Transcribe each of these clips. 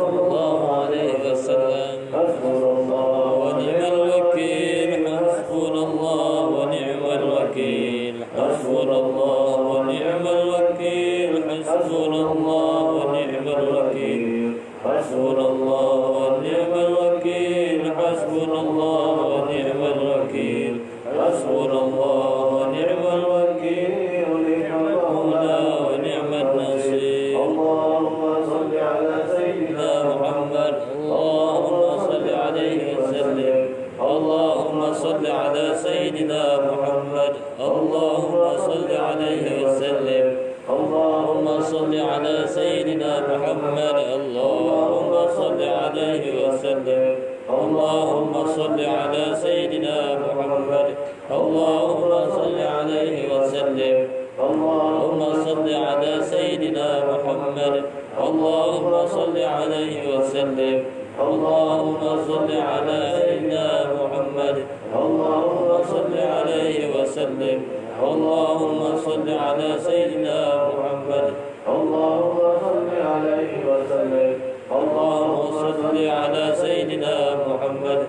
صلى الله عليه وسلم. حسبنا الله ونعم الوكيل. حسبنا الله ونعم الوكيل. حسبنا الله ونعم الوكيل. حسبنا الله ونعم الوكيل. حسبنا الله ونعم الوكيل. حسبنا الله ونعم الوكيل. حسبنا الله ونعم الوكيل. نعم المولى ونعم النصير. اللهم صل على سيدنا محمد. اللهم صل عليه وسلم. اللهم صل على سيدنا محمد. اللهم صل عليه وسلم. اللهم صل على سيدنا محمد. اللهم صل عليه وسلم. اللهم صل على سيدنا محمد. اللهم صل عليه وسلم. اللهم صل على سيدنا محمد. اللهم صل عليه وسلم. اللهم صل على سيدنا محمد. اللهم صل عليه وسلم. اللهم صل على سيدنا محمد. اللهم صل عليه وسلم. اللهم صل على سيدنا محمد.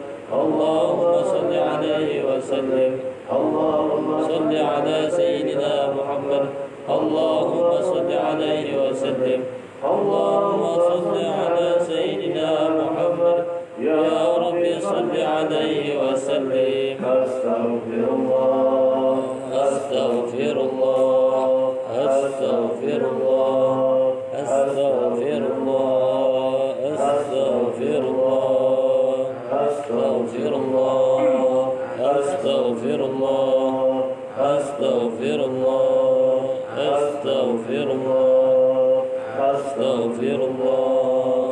اللهم صل عليه وسلم. اللهم صل على سيدنا محمد. اللهم صل عليه وسلم. اللهم صل على سيدنا محمد. يا رب صل عليه وسلم. أستغفر الله. أستغفر الله. أستغفر الله. أستغفر الله. أستغفر الله. أستغفر الله. أستغفر الله. أستغفر الله. أستغفر الله. أستغفر الله.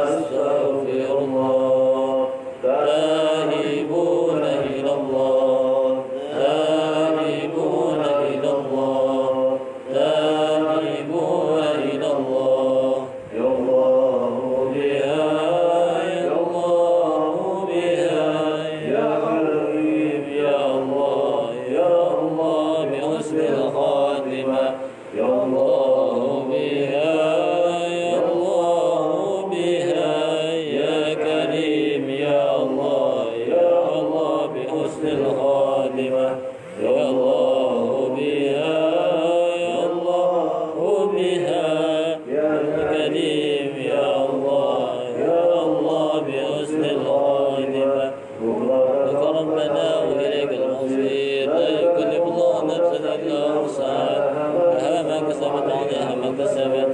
أستغفر الله. تائبون إلى الله. تائبون إلى الله. تائبون إلى الله. يا الله بها. يا الله بها. يا كريم يا الله. يا الله بحسن الخاتمة. يا الله بها. يا الله بها. يا كريم يا الله. يا الله بحسن الخاتمة. يا الله بها. يا الله بها. يا كريم يا الله. يا الله بحسن الخاتمة. لك ربنا وإليك المصير. لا يكلف الله نفسا إلا وسعها لها ما كسبت عليها ما كسبت.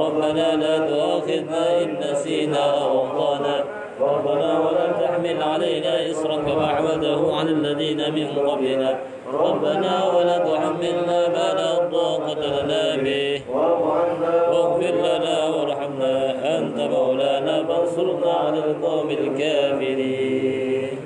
ربنا لا تؤاخذنا إن نسينا أو أخطأنا. ربنا ولا تحمل علينا إصرا كما حملته على الذين من قبلنا. ربنا ولا تحملنا ما لا طاقة لنا به. واغفر لنا وارحمنا. أنت مولانا فانصرنا على القوم الكافرين.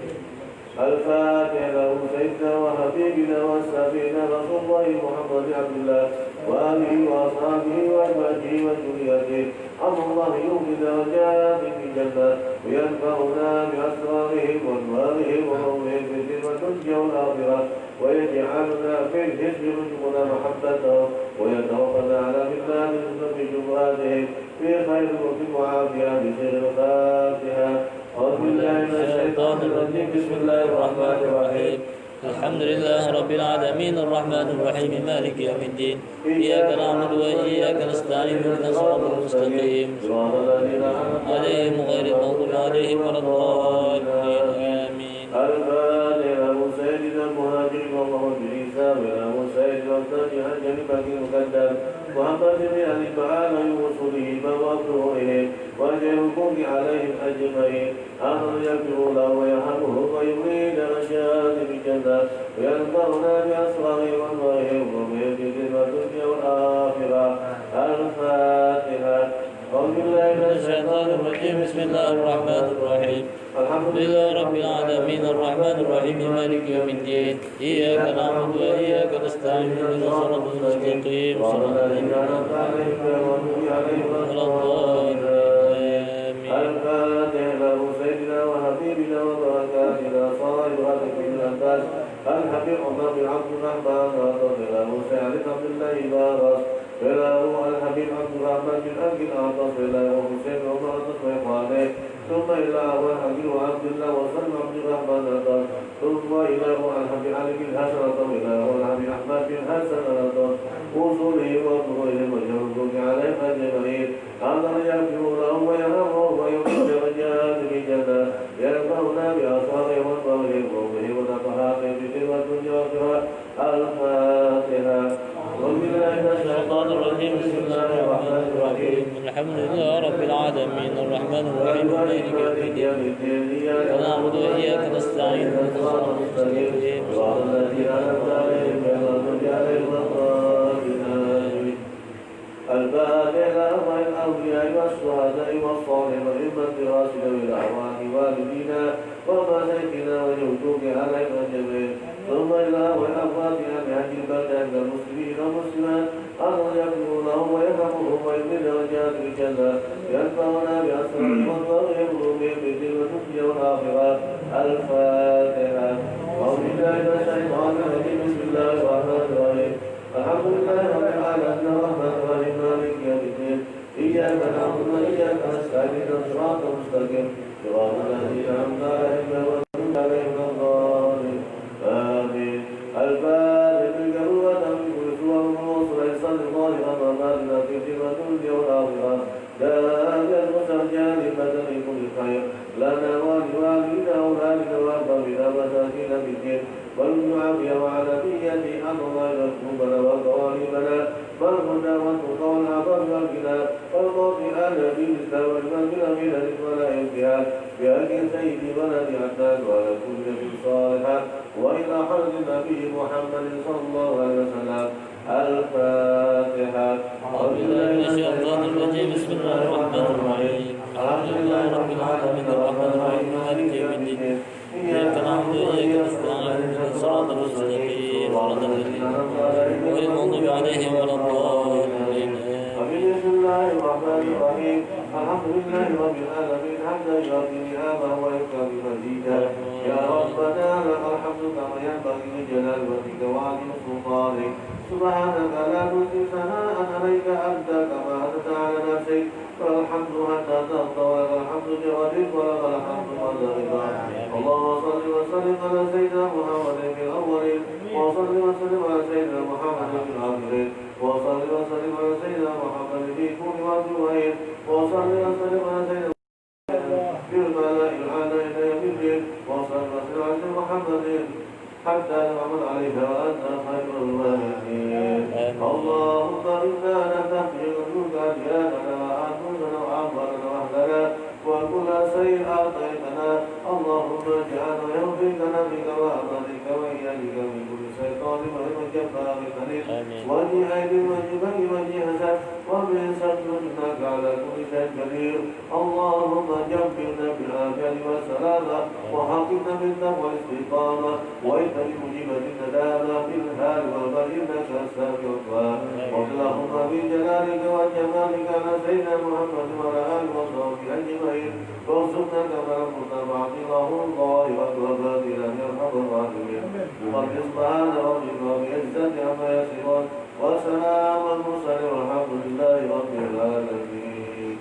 الفاتحة له سيدنا وحبيبنا وسفينا رسول الله محمد عبد الله وآله وأصحابه وأزواجه وذريته. أمر الله يومنا وجاء في الجنة وينفعنا بأسرارهم وأنوارهم وروحهم في الدنيا والدنيا والآخرة. ويجعلنا في الحزب رزقنا محبته. ويتوفنا على مثال في جمعاتهم في خير وفي وعافية بخير الفاتحة. أعوذ بالله من الشيطان الرجيم. بسم الله الرحمن الرحيم. الحمد لله رب العالمين الرحمن الرحيم مالك يوم الدين. إياك نعبد وإياك نستعين. اهدنا الصراط المستقيم صراط الذين أنعمت عليهم غير المغضوب عليهم ولا الضالين. آمين. الفاتحة سيدنا المهاجرين والله بعيسى وله سيد الأنصار عن جنبك المقدم محمد بن تعالى ورسله فوافقه إليه وجهكم عليهم أجمعين. أمر يغفر له ويرحمه ويريد رشاد بالجنة وينفعنا بأسراره وأنواره وبه في الدنيا والآخرة. الفاتحة. أعوذ بالله من الشيطان الرجيم. بسم الله الرحمن الرحيم. الحمد لله رب العالمين الرحمن الرحيم مالك يوم الدين. إياك نعبد وإياك نستعين. اهدنا الصراط المستقيم صراط الذين أنعمت عليهم غير المغضوب عليهم ولا الضالين. الفاتحة له سيدنا وحبيبنا وبركاتنا صاحب هذه الأنفاس الحبيب عمر بن عبد الرحمن وله سعد عبد الله بارك وله الحبيب عبد الرحمن بن أبي الأعطى وله حسين عمر إلى أبو الحبيب وعبد الله وسلم عبد الرحمن أطر ثم إلى أبو الحبيب علي بن حسن أطر إلى أبو الحبيب أحمد بن حسن أطر وصوله وطرهم ويرزق عليهم أجمعين هذا يغفر لهم ويرحمهم ويغفر درجات بجنة يرفعنا بأصحابه وطهره وقومه ونفحاته في الدنيا والآخرة الفاتحة وبالله من الشيطان الرجيم بسم الله الرحمن الرحيم الحمد لله رب العالمين الرحمن الرحيم مالك يوم الدين إياك نعبد وإياك نستعين اهدنا الصراط المستقيم صراط الذين أنعمت عليهم غير المغضوب عليهم ولا الضالين الفاتحة مع الأولياء والشهداء والصالحين وأئمة الراشدين بالأعوان والدينا ومشايخنا ويوتوب عليهم أجمعين ثم إلى والأموات عن هذه البلدان المسلمين والمسلمات أن يغفر لهم ويرحمهم ويبني درجات الجنة ينفعنا بأسرارهم وطهرهم بهم بالدين والدنيا والآخرة الفاتحة أعوذ بالله من الشيطان الرجيم بسم الله الرحمن الرحيم الحمد لله رب العالمين الرحمن الرحيم مالك يوم الدين إياك نعبد وإياك نستعين صراط مستقيم صراط الذين أنعمت عليهم غير المغضوب عليهم ولا الضالين آمين الفاتحة بالجروة من كل سوء والوصل يصلي الله رمضان في الجنة والدنيا والآخرة لا المسترجع لبدن كل خير لنا ولوالدنا وأولادنا وأقربنا مساكين في الدين والعافية وعلى نيته أن الله يكتبنا وقوالبنا والهدى والتقى والعفاف والغنى والموت آل دين الإسلام والمنزل من ولا انتهاء بأجل سيد ولد عدنان وعلى كل نبي صالحا وإلى حرز النبي محمد صلى الله عليه وسلم الفاتحة أعوذ بالله من الشيطان الرجيم بسم الله الرحمن الرحيم الحمد لله رب العالمين الرحمن الرحيم مالك يوم الدين إياك نعبد وإياك نستعين اهدنا الصراط المستقيم صراط الذين أنعمت عليهم غير المغضوب عليهم ولا الضالين بسم الله الرحمن الرحيم الحمد لله رب العالمين حمدا يغفر نعمه ويكفي مزيدا يا ربنا لك الحمد كما ينبغي لجلال وجهك وعظيم سلطانك سبحانك لا نحصي ثناء عليك أنت كما أنت على نفسك فالحمد حتى ترضى ولك الحمد بغيرك ولك الحمد بعد رضا اللهم صل وسلم على سيدنا محمد في الأولين وصل وسلم على سيدنا محمد في الآخرين وصل وسلم على سيدنا محمد في كل وقت وحين وصل وسلم على سيدنا في الملأ الأعلى إلى يوم الدين وصل وسلم على سيدنا محمد حتى نعمل عليك وأنت خير الوالدين اللهم إنا نستغفرك منك أدياننا وأنفسنا وأعمالنا وأهلنا وكل شيء أعطيتنا اللهم اجعلنا يرضيكنا بك وأمرك وإياك من كل شيطان ومن جبار عنيد وجه أيد وجه وجه حسن ومن شر إنك على كل شيء قدير اللهم جبرنا بالعافية والسلامة وحققنا بالتقوى والاستقامة وإنك مجيبة الندامة في الحال والبر إنك السامع الدعاء اللهم بجلالك وجمالك على سيدنا محمد وعلى آله وصحبه أجمعين وارزقنا كما كنا معطيه الله وأكبر إلى يرحم الراحمين رب سبحان ربك وبعزة عما يصفون وسلام المرسلين والحمد لله رب العالمين.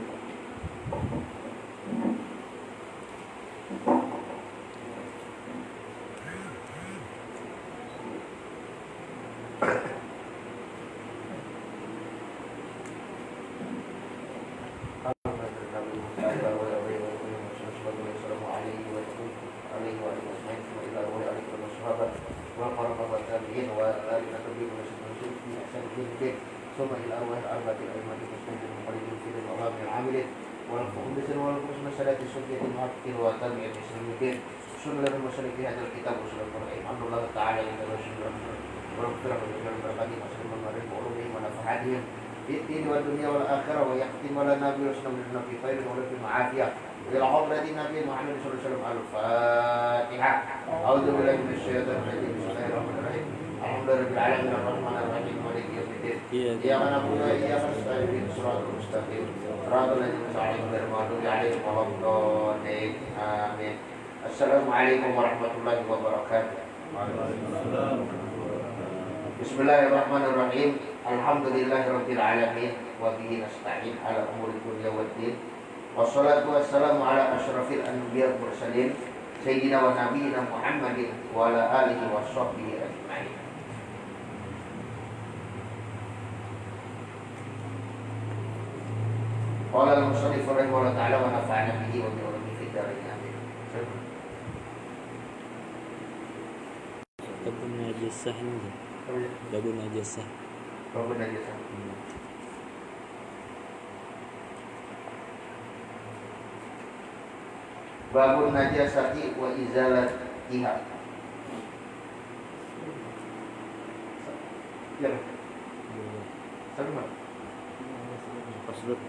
ثم إلى أرواح الأربعة الأئمة المسلمين المقربين في الأوهام العاملين والمخلصين والمخلصين مسألة السنة المحققين وتابعين المسلمين سنة المسلمين في هذا الكتاب وسنة القرآن الحمد لله تعالى عند رسول الله ورحمة الله وبركاته وسلم عليهم وعلومهم ونفعاتهم في الدين والدنيا والآخرة ويختم لنا برسول الله في خير ولكم عافية إلى حضرة النبي محمد صلى الله عليه وسلم الفاتحة أعوذ بالله من الشيطان الرجيم بسم الله الرحمن الرحيم الحمد لله رب العالمين الرحمن الرحيم مالك يوم الدين إياك نعبد وإياك نستعين اهدنا الصراط المستقيم صراط الذين أنعمت عليهم غير المغضوب عليهم ولا الضالين آمين. السلام عليكم ورحمة الله وبركاته. بسم الله الرحمن الرحيم الحمد لله رب العالمين وبه نستعين على أمور الدنيا والدين Wassalatu wassalamu ala asyrafil anbiya wal mursalin sayyidina wa nabiyina Muhammadin wa ala alihi wa sahbihi ajma'in. Qala al-musannif rahimahullah ta'ala wa nafa'ana bihi wa bi ulumi fid dharain amin. Babun najasah ini. Babun najasah. Babun najasah. Babun najasati wa izalatiha. Ya. Sama. Faslun.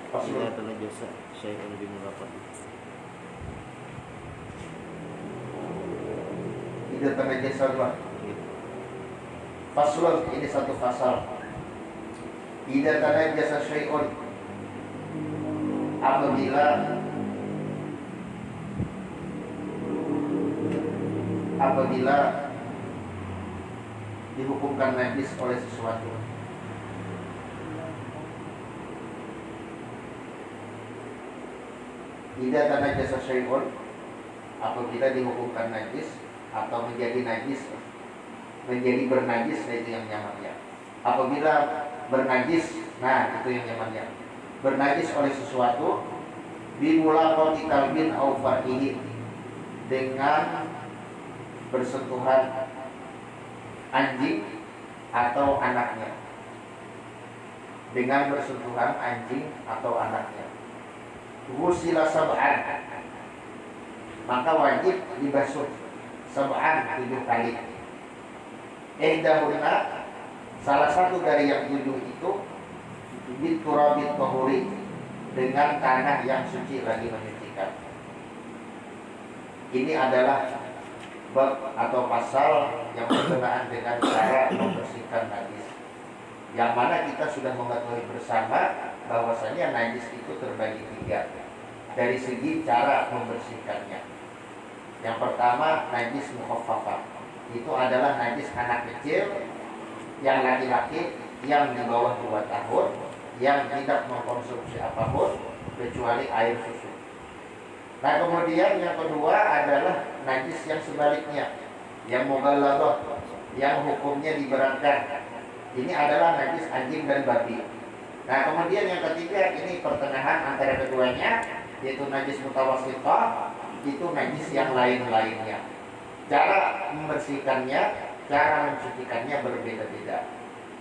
Faslun. Ila najasah syai'un bi murafaq. Tidak najasah lah. Faslun, ini satu fasal. Tidak najasah syai'un, apabila dihukumkan najis oleh sesuatu. Tidak najasah syai'un, apabila dihukumkan najis atau menjadi najis, menjadi bernajis, itu yang nyamannya. Apabila bernajis, nah itu yang nyamannya. Bernajis oleh sesuatu bimulaqati kalbin au far'ihi, dengan bersentuhan anjing atau anaknya. Dengan bersentuhan anjing atau anaknya. Ghusila sab'an, maka wajib dibasuh sab'an 7 kali. Ihdahunna, salah satu dari yang 7 itu biturabit tahuri, dengan tanah yang suci lagi menyucikan. Ini adalah bab atau pasal yang berkenaan dengan cara membersihkan najis, yang mana kita sudah mengetahui bersama bahwasanya najis itu terbagi 3 dari segi cara membersihkannya. Yang pertama, najis mukhaffafah, itu adalah najis anak kecil yang laki-laki yang di bawah 2 tahun yang tidak mengkonsumsi apapun kecuali air susu. Nah, kemudian yang kedua adalah najis yang sebaliknya, yang mughalladah, yang hukumnya diberatkan. Ini adalah najis anjing dan babi. Nah, kemudian yang ketiga, ini pertengahan antara keduanya, yaitu najis mutawassithah, itu najis yang lain-lainnya. Cara membersihkannya, cara mencucikannya berbeda-beda.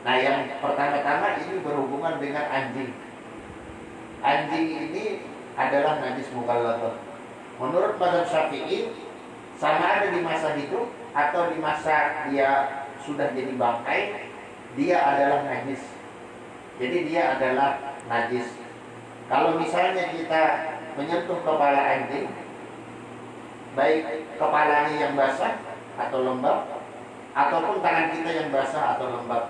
Nah, yang pertama-tama ini berhubungan dengan anjing. Anjing ini adalah najis mughalladah. Menurut mazhab Syafi'i, sama ada di masa hidup atau di masa dia sudah jadi bangkai, dia adalah najis. Jadi dia adalah najis. Kalau misalnya kita menyentuh kepala anjing, baik kepalanya yang basah atau lembab, ataupun tangan kita yang basah atau lembab,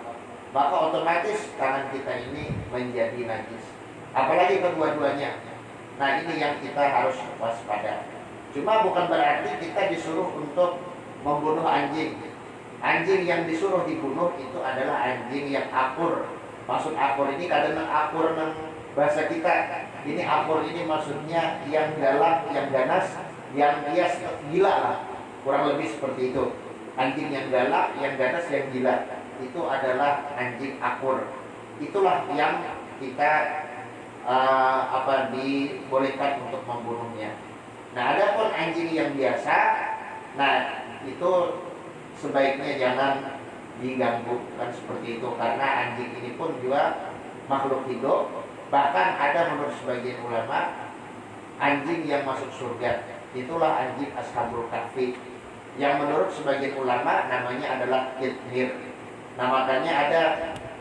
maka otomatis tangan kita ini menjadi najis. Apalagi kedua-duanya. Nah, ini yang kita harus waspada. Cuma bukan berarti kita disuruh untuk membunuh anjing. Anjing yang disuruh dibunuh itu adalah anjing yang akur. Maksud akur ini kadang akur nang bahasa kita. Ini akur ini maksudnya yang galak, yang ganas, yang dia gila lah. Kurang lebih seperti itu. Anjing yang galak, yang ganas, yang gila, itu adalah anjing akur. Itulah yang kita dibolehkan untuk membunuhnya. Nah, adapun anjing yang biasa, nah itu sebaiknya jangan diganggu, kan seperti itu, karena anjing ini pun juga makhluk hidup. Bahkan ada menurut sebagian ulama anjing yang masuk surga, itulah anjing Ashabul Kahfi, yang menurut sebagian ulama namanya adalah Kitmir. Nah, makanya ada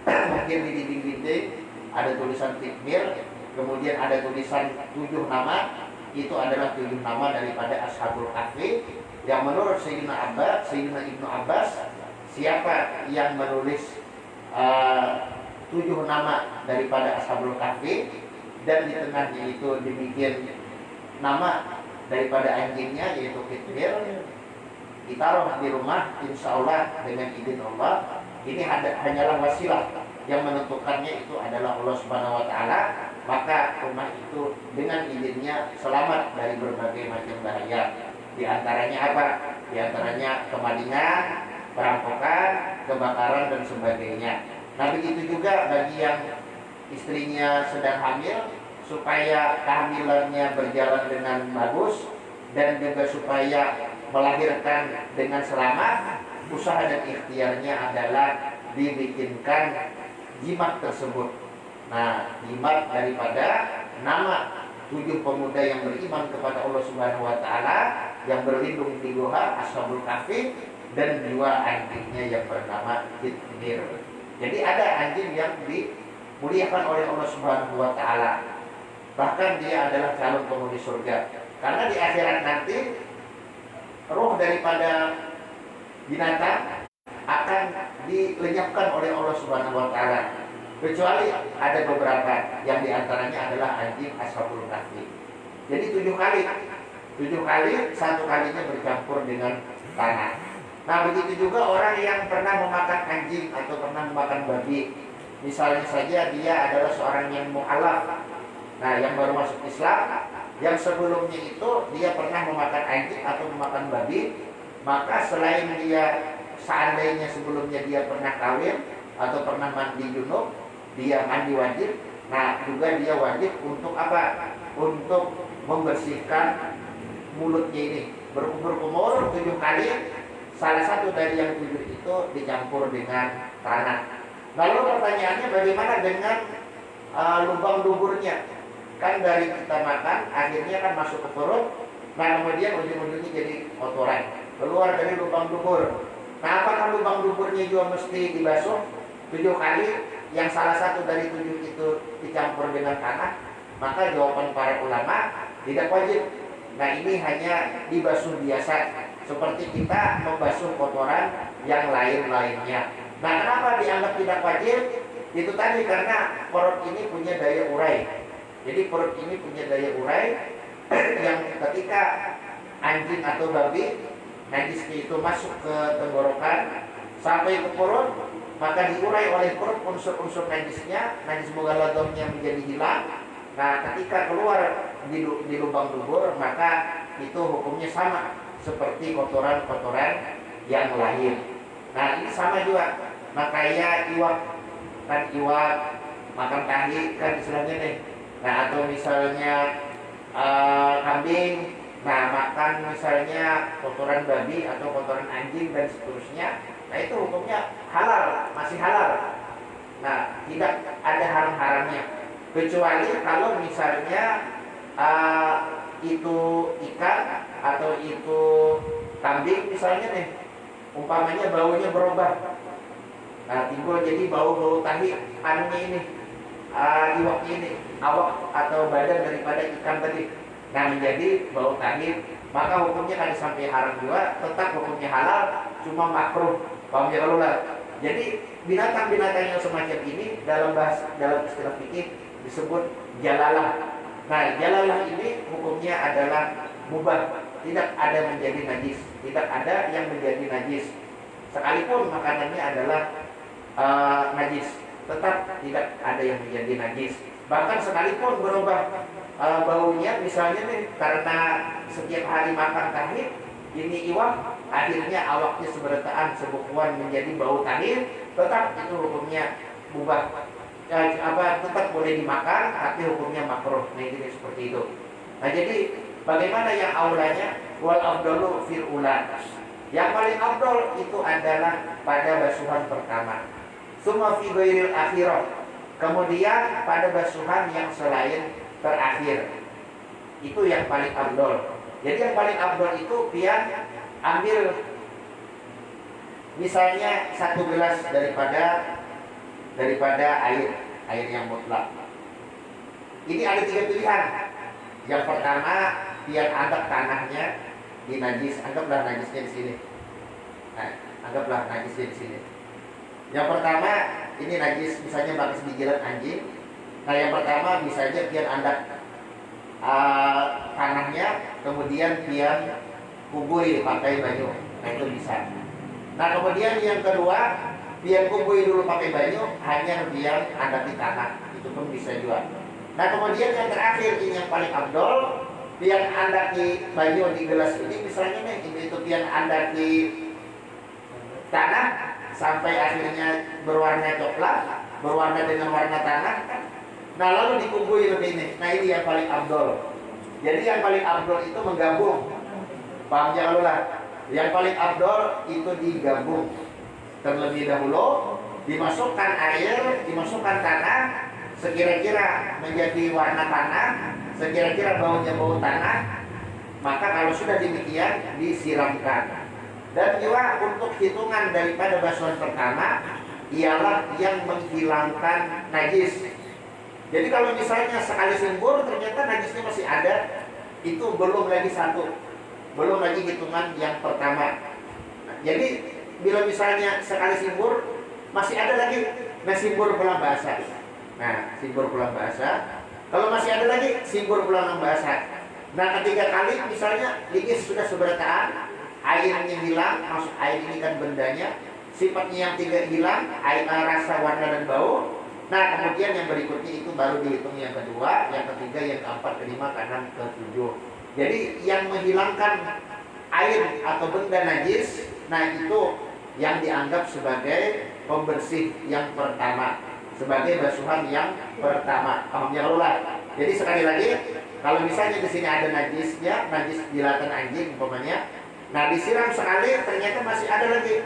mungkin di dinding-dinding ada tulisan Kitmir, kemudian ada tulisan 7 nama, itu adalah 7 nama daripada Ashabul Kahfi, yang menurut Sayyidina Ibnu Abbas, siapa yang menulis 7 nama daripada Ashabul Kahfi dan di tengahnya itu dibikin nama daripada anjingnya yaitu Kitmir, ditaruh di rumah, insya Allah dengan izin Allah. Ini hanyalah wasilah, yang menentukannya itu adalah Allah Subhanahu wa Ta'ala. maka rumah itu dengan izinnya selamat dari berbagai macam bahaya. Di antaranya apa? Di antaranya kemalingan, perampokan, kebakaran dan sebagainya. Nah, begitu juga bagi yang istrinya sedang hamil, supaya kehamilannya berjalan dengan bagus dan juga supaya melahirkan dengan selamat, usaha dan ikhtiarnya adalah dibikinkan jimat tersebut. Nah, jimat daripada nama 7 pemuda yang beriman kepada Allah Subhanahu wa taala yang berlindung di Goa Ashabul Kahfi, dan 2 anjingnya yang bernama Khidr. Jadi ada anjing yang dimuliakan oleh Allah Subhanahu wa taala. Bahkan dia adalah calon penghuni surga. Karena di akhirat nanti roh daripada binatang akan dilenyapkan oleh Allah Subhanahu wa taala. Kecuali ada beberapa yang diantaranya adalah anjing Ashabul Kahfi. Jadi 7 kali, 1 kalinya bercampur dengan tanah. Nah, begitu juga orang yang pernah memakan anjing atau pernah memakan babi. Misalnya saja dia adalah seorang yang mu'alaf, nah yang baru masuk Islam, yang sebelumnya itu dia pernah memakan anjing atau memakan babi, maka selain dia seandainya sebelumnya dia pernah kawin atau pernah mandi junub, dia mandi wajib. Nah, juga dia wajib untuk apa? Untuk membersihkan mulutnya ini, berkumur 7 kali. Salah satu dari yang 7 itu dicampur dengan tanah. Lalu pertanyaannya, bagaimana dengan lubang duburnya? Kan dari kita makan akhirnya kan masuk ke perut, nah kemudian ujung-ujungnya jadi kotoran keluar dari lubang dubur. Nah, apakah lubang duburnya juga mesti dibasuh 7 kali, yang salah satu dari 7 itu dicampur dengan tanah? Maka jawaban para ulama, tidak wajib. Nah, ini hanya dibasuh biasa, seperti kita membasuh kotoran yang lain-lainnya. Nah, kenapa dianggap tidak wajib? Itu tadi karena perut ini punya daya urai. Jadi perut ini punya daya urai yang ketika anjing atau babi najisnya itu masuk ke tenggorokan sampai ke perut, maka diurai oleh perut unsur-unsur najisnya, najis mughaladhahnya menjadi hilang. Nah, ketika keluar di lubang dubur, maka itu hukumnya sama seperti kotoran-kotoran yang lain. Nah, ini sama juga. Makanya iwak, kan iwak makan tahi kan istilahnya nih. Nah, atau misalnya kambing, nah makan misalnya kotoran babi atau kotoran anjing dan seterusnya, nah itu hukumnya halal, masih halal. Nah, tidak ada haram-haramnya, kecuali kalau misalnya itu ikan atau itu kambing misalnya nih, umpamanya baunya berubah. Nah, timbul jadi bau-bau tahi anunya ini, iwaknya ini, awak atau badan daripada ikan tadi. Nah, menjadi bau tahi, maka hukumnya kan sampai haram juga, tetap hukumnya halal, cuma makruh. Paham ya kalau lah. Jadi binatang-binatang yang semacam ini dalam istilah fikih disebut jalalah. Nah, jalalah ini hukumnya adalah mubah, tidak ada menjadi najis, tidak ada yang menjadi najis. Sekalipun makanannya adalah najis, tetap tidak ada yang menjadi najis. Bahkan sekalipun berubah baunya, misalnya nih karena setiap hari makan tahi, ini iwak, akhirnya awaknya sebertaan sebukuan menjadi bau tahi, tetap itu hukumnya mubah. Tetap boleh dimakan, tapi hukumnya makruh. Nah, ini seperti itu. Nah, jadi bagaimana yang aulanya? Wal afdalu fil ula. Yang paling afdal itu adalah pada basuhan pertama. Summa fi ghairil akhirah. Kemudian pada basuhan yang selain terakhir. Itu yang paling afdal. Jadi yang paling afdal itu pian ambil misalnya 1 gelas daripada air yang mutlak. Ini ada 3 pilihan. Yang pertama, pian anggap tanahnya dinajis, anggaplah najisnya di sini. Nah, anggaplah najisnya di sini. Yang pertama, ini najis, misalnya bekas dijilat anjing. Nah, yang pertama bisa aja pian anggap tanahnya, kemudian pian kuburi pakai banyu. Nah, itu bisa. Nah, kemudian yang kedua, pian kuburi dulu pakai banyu, hanya pian anggap di tanah. Itu pun bisa juga. Nah kemudian yang terakhir ini yang paling abdol, pian Anda di baju di gelas ini misalnya nih, ini itu pian Anda di tanah sampai akhirnya berwarna coklat, berwarna dengan warna tanah. Nah lalu dikumpuli lebih ini. Nah ini yang paling abdol. Jadi yang paling abdol itu menggabung. Paham ya lah. Yang paling abdol itu digabung. Terlebih dahulu dimasukkan air, dimasukkan tanah, sekira-kira menjadi warna tanah, sekira-kira baunya bau tanah. Maka kalau sudah demikian disiramkan. Dan juga untuk hitungan daripada basuhan pertama ialah yang menghilangkan najis. Jadi kalau misalnya sekali simbur ternyata najisnya masih ada, itu belum lagi satu, belum lagi hitungan yang pertama. Jadi bila misalnya sekali simbur masih ada lagi, nah simbur pulang basah. Nah simbur pulang basah. Kalau masih ada lagi simbur pulang basah. Nah ketiga kali misalnya ligis sudah seberataan, airnya hilang, maksud air ini kan bendanya, sifatnya yang tiga hilang, air, rasa, warna dan bau. Nah kemudian yang berikutnya itu baru dihitung yang kedua, yang ketiga, yang keempat, kelima, keenam, ketujuh. Jadi yang menghilangkan air atau benda najis, nah itu yang dianggap sebagai pembersih yang pertama, sebagai basuhan yang pertama. Paham ya Allah? Jadi sekali lagi, kalau misalnya di sini ada najisnya, najis jilatan anjing umpamanya, nah disiram sekali ternyata masih ada lagi,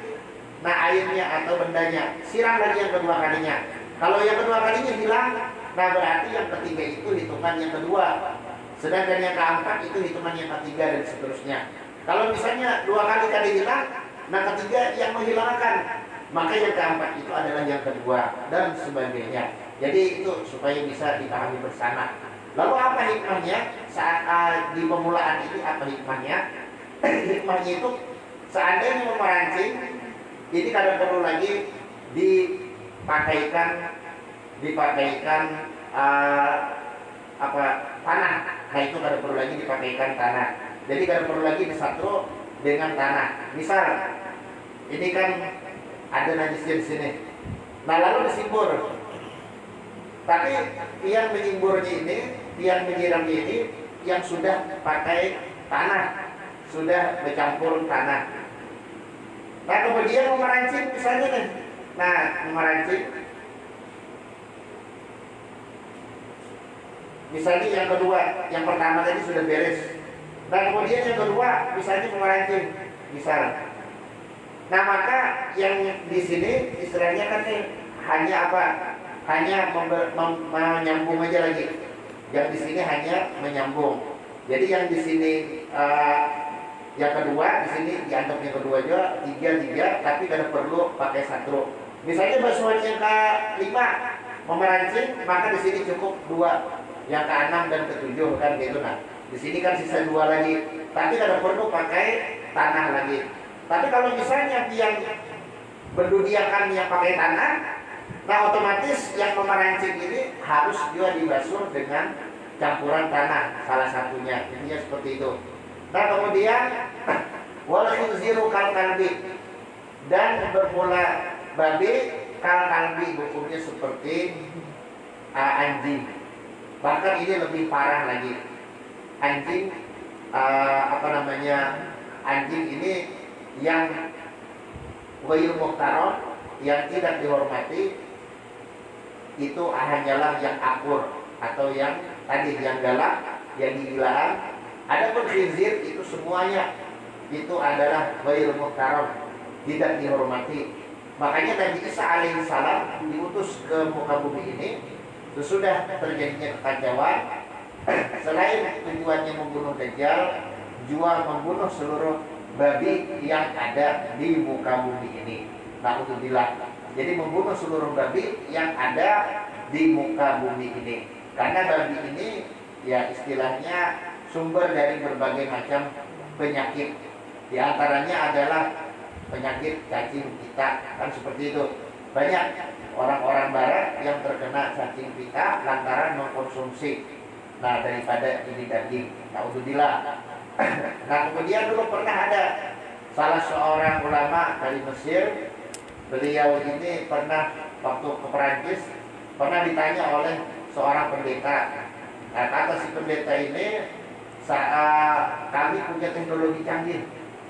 nah airnya atau bendanya, siram lagi yang kedua kalinya. Kalau yang kedua kalinya hilang, nah berarti yang ketiga itu hitungan yang kedua, sedangkan yang keempat itu hitungan yang ketiga dan seterusnya. Kalau misalnya dua kali tadi hilang, nah ketiga yang menghilangkan, maka yang keempat itu adalah yang kedua dan sebagainya. Jadi itu supaya bisa dipahami bersama. Lalu apa hikmahnya saat di pemulaan ini, apa hikmahnya? Hikmahnya itu seandainya mau merancing, ini kadang perlu lagi dipakaikan tanah. Nah itu kadang perlu lagi dipakaikan tanah. Jadi kadang perlu lagi disatu dengan tanah. Misal ini kan ada najisnya di sini. Nah lalu disimbur. Tapi yang menyimburnya ini, yang menyiramnya ini yang sudah pakai tanah, sudah bercampur tanah. Nah kemudian mau merancing misalnya nih, nah merancing misalnya yang kedua, yang pertama tadi sudah beres. Nah kemudian yang kedua misalnya mau merancing, misal. Nah maka yang di sini istilahnya kan nih hanya apa? Hanya menyambung aja lagi. Yang di sini hanya menyambung. Jadi yang di sini yang kedua, di sini dianggap yang kedua juga tiga, tapi kada perlu pakai satu. Misalnya basuhan yang ke-5 memerancing, maka di sini cukup 2, yang ke-6 dan ke-7 kan gitu. Nah, di sini kan sisa 2 lagi, tapi kada perlu pakai tanah lagi. Tapi kalau misalnya yang berdudiakan yang pakai tanah, nah otomatis yang memerancing ini harus juga dibasuh dengan campuran tanah salah satunya. Intinya seperti itu. Nah kemudian wal khinziru kal kalbi, dan bermula babi kal kalbi, hukumnya seperti anjing. Bahkan ini lebih parah lagi. Anjing anjing ini yang ghairu muhtaram, yang tidak dihormati, itu hanyalah yang akur atau yang tadi yang galak, yang gilaan. Adapun khinzir itu semuanya itu adalah ghairu muhtaram, tidak dihormati. Makanya Nabi Isa alaihissalam diutus ke muka bumi ini sesudah terjadinya kekacauan. Selain tujuannya membunuh Dajjal, juga membunuh seluruh babi yang ada di muka bumi ini. Na'udzubillah. Jadi membunuh seluruh babi yang ada di muka bumi ini. Karena babi ini ya istilahnya sumber dari berbagai macam penyakit. Di antaranya adalah penyakit cacing pita, kan seperti itu. Banyak orang-orang barat yang terkena cacing pita lantaran mengkonsumsi daripada ini daging. Na'udzubillah. Nah kemudian dulu pernah ada salah seorang ulama dari Mesir. Beliau ini pernah waktu ke Perancis pernah ditanya oleh seorang pendeta. Nah, kata si pendeta ini, kami punya teknologi canggih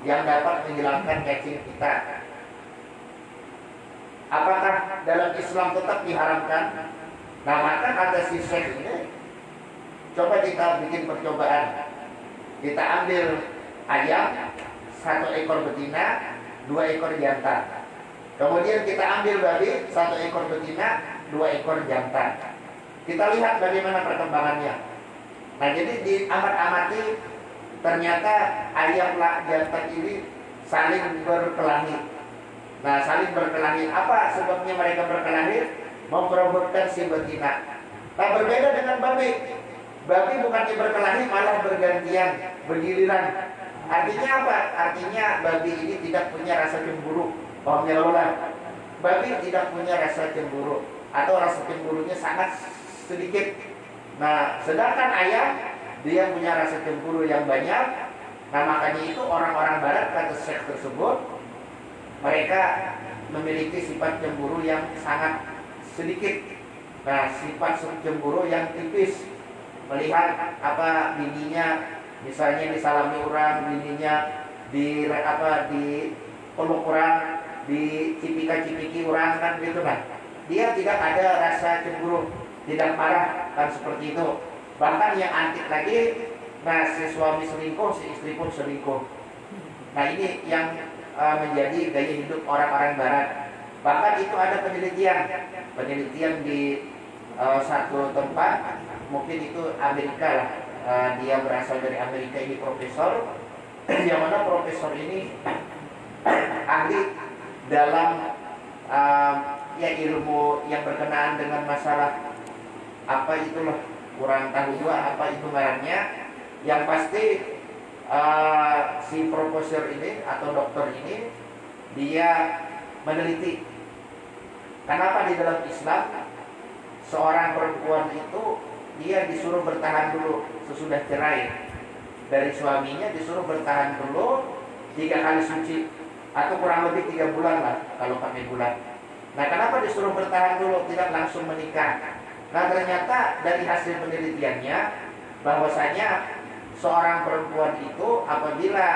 yang dapat menghilangkan cacing kita. Apakah dalam Islam tetap diharamkan? Nah, maka kata si Syekh ini, coba kita bikin percobaan. Kita ambil ayam, 1 ekor betina, 2 ekor jantan. Kemudian kita ambil babi, 1 ekor betina, 2 ekor jantan. Kita lihat bagaimana perkembangannya. Nah, jadi diamat-amati, ternyata ayam jantan ini saling berkelahi. Nah, saling berkelahi. Apa sebabnya mereka berkelahi? Memperebutkan si betina. Nah, berbeda dengan babi. Babi bukannya berkelahi, malah bergantian, bergiliran. Artinya apa? Artinya babi ini tidak punya rasa cemburu. Pahamnya lola. Babi tidak punya rasa cemburu, atau rasa cemburunya sangat sedikit. Nah, sedangkan ayam, dia punya rasa cemburu yang banyak. Nah, makanya itu orang-orang barat, kata Syekh tersebut, mereka memiliki sifat cemburu yang sangat sedikit. Nah, sifat cemburu yang tipis. Melihat apa bininya, misalnya disalami orang, bininya di peluk orang, dicipika-cipiki orang, kan gitu kan. Dia tidak ada rasa cemburu, tidak marah, kan seperti itu. Bahkan yang antik lagi, nah si suami selingkuh, si istri pun selingkuh. Nah, ini yang menjadi gaya hidup orang-orang barat. Bahkan itu ada penelitian di satu tempat, mungkin itu Amerika lah. Dia berasal dari Amerika, ini profesor, yang mana profesor ini ahli dalam ya ilmu yang berkenaan dengan masalah apa itulah, kurang tahu juga apa itu ngarannya. Yang pasti si profesor ini atau dokter ini, dia meneliti kenapa di dalam Islam seorang perempuan itu dia disuruh bertahan dulu sesudah cerai dari suaminya, disuruh bertahan dulu 3 kali suci, atau kurang lebih 3 bulan lah kalau pakai bulan. Nah, kenapa disuruh bertahan dulu, tidak langsung menikah? Nah, ternyata dari hasil penelitiannya bahwasanya seorang perempuan itu apabila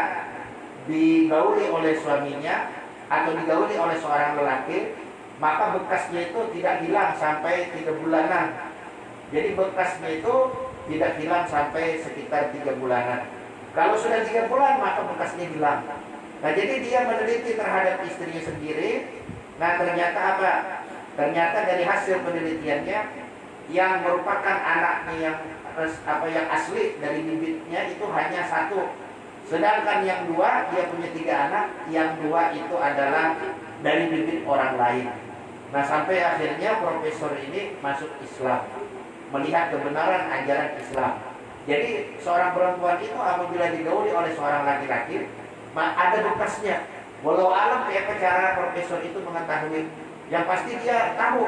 digauli oleh suaminya atau digauli oleh seorang lelaki, maka bekasnya itu tidak hilang sampai 3 bulanan. Jadi bekasnya itu tidak hilang sampai sekitar 3 bulanan. Kalau sudah 3 bulan, maka bekasnya hilang. Nah, jadi dia meneliti terhadap istrinya sendiri. Nah, ternyata apa? Ternyata dari hasil penelitiannya, yang merupakan anaknya yang asli dari bibitnya itu hanya 1. Sedangkan yang 2, dia punya 3 anak, yang 2 itu adalah dari bibit orang lain. Nah, sampai akhirnya profesor ini masuk Islam, melihat kebenaran ajaran Islam. Jadi seorang perempuan itu apabila digauli oleh seorang laki-laki, ada bekasnya. Walau alam kayak cara profesor itu mengetahui. Yang pasti dia tahu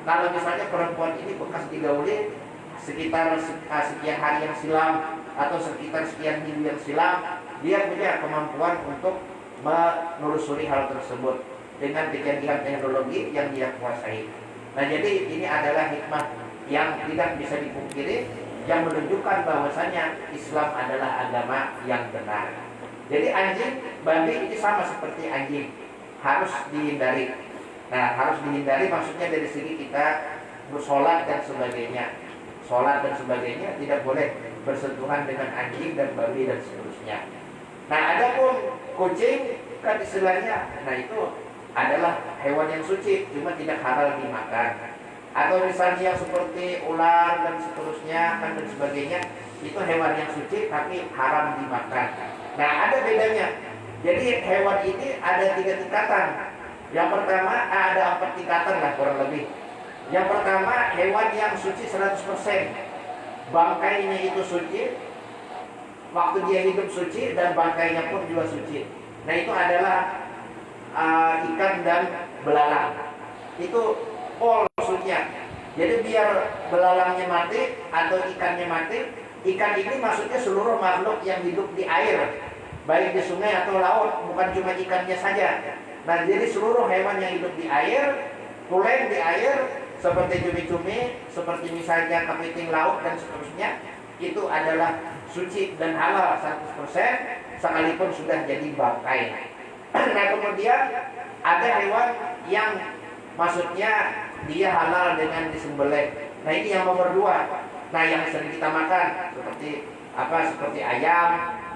kalau misalnya perempuan ini bekas digauli sekitar sekian hari yang silam atau sekitar sekian minggu yang silam, dia punya kemampuan untuk menelusuri hal tersebut dengan kecanggihan teknologi yang dia kuasai. Nah, jadi ini adalah hikmah yang tidak bisa dipungkiri, yang menunjukkan bahwasanya Islam adalah agama yang benar. Jadi anjing, babi ini sama seperti anjing, harus dihindari. Nah, harus dihindari maksudnya dari segi kita bersolat dan sebagainya. Sholat dan sebagainya tidak boleh bersentuhan dengan anjing dan babi dan seterusnya. Nah, adapun kucing kan istilahnya, nah itu adalah hewan yang suci, cuma tidak halal dimakan. Atau misalnya yang seperti ular dan seterusnya kan dan sebagainya, itu hewan yang suci tapi haram dimakan. Nah, ada bedanya. Jadi hewan ini ada 3 tingkatan. Yang pertama ada 4 tingkatan lah kurang lebih. Yang pertama, hewan yang suci 100%. Bangkainya itu suci, waktu dia hidup suci, dan bangkainya pun juga suci. Nah, itu adalah ikan dan belalang. Itu all sucinya. Jadi biar belalangnya mati atau ikannya mati, ikan ini maksudnya seluruh makhluk yang hidup di air, baik di sungai atau laut, bukan cuma ikannya saja. Nah, jadi seluruh hewan yang hidup di air, tulen di air, seperti cumi-cumi, seperti misalnya kepiting laut dan seterusnya, itu adalah suci dan halal 100% sekalipun sudah jadi bangkai. Nah kemudian ada hewan yang maksudnya dia halal dengan disembelih. Nah ini yang nomor 2. Nah yang sering kita makan seperti apa? Seperti ayam,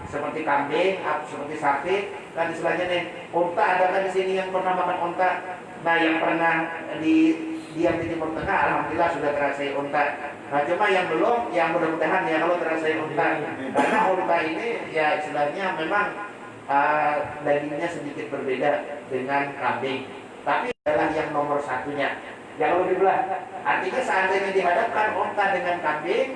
seperti kambing, seperti sapi. Dan istilahnya nih, unta ada kan di sini yang pernah makan unta? Nah yang pernah diam di Timur Tengah, alhamdulillah sudah terasai unta. Nah cuma yang belum, yang mudah-mudahan ya kalau terasai unta. Karena unta ini ya istilahnya memang dagingnya sedikit berbeda dengan kambing. Tapi adalah yang nomor 1-nya. Yang lebih belah. Artinya seandainya dihadapkan unta dengan kambing,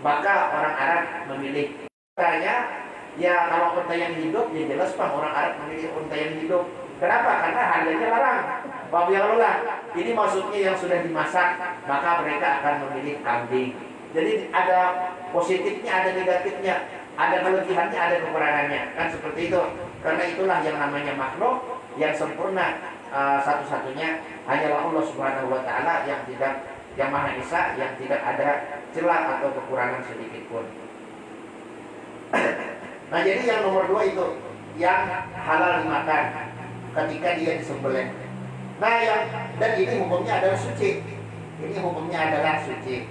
maka orang Arab memilih untanya. Ya kalau unta yang hidup, ya jelas Bang, orang Arab memilih unta yang hidup. Kenapa? Karena harganya larang. Bang yang lelah. Ini maksudnya yang sudah dimasak, maka mereka akan memilih kambing. Jadi ada positifnya, ada negatifnya, ada kelebihannya, ada kekurangannya, kan seperti itu. Karena itulah yang namanya makhluk yang sempurna, satu-satunya hanyalah Allah Subhanahu wa taala yang Maha Esa, yang tidak ada celah atau kekurangan sedikit pun. Nah, jadi yang nomor 2 itu yang halal dimakan ketika dia disembelih. Nah, dan ini hukumnya adalah suci. Ini hukumnya adalah suci.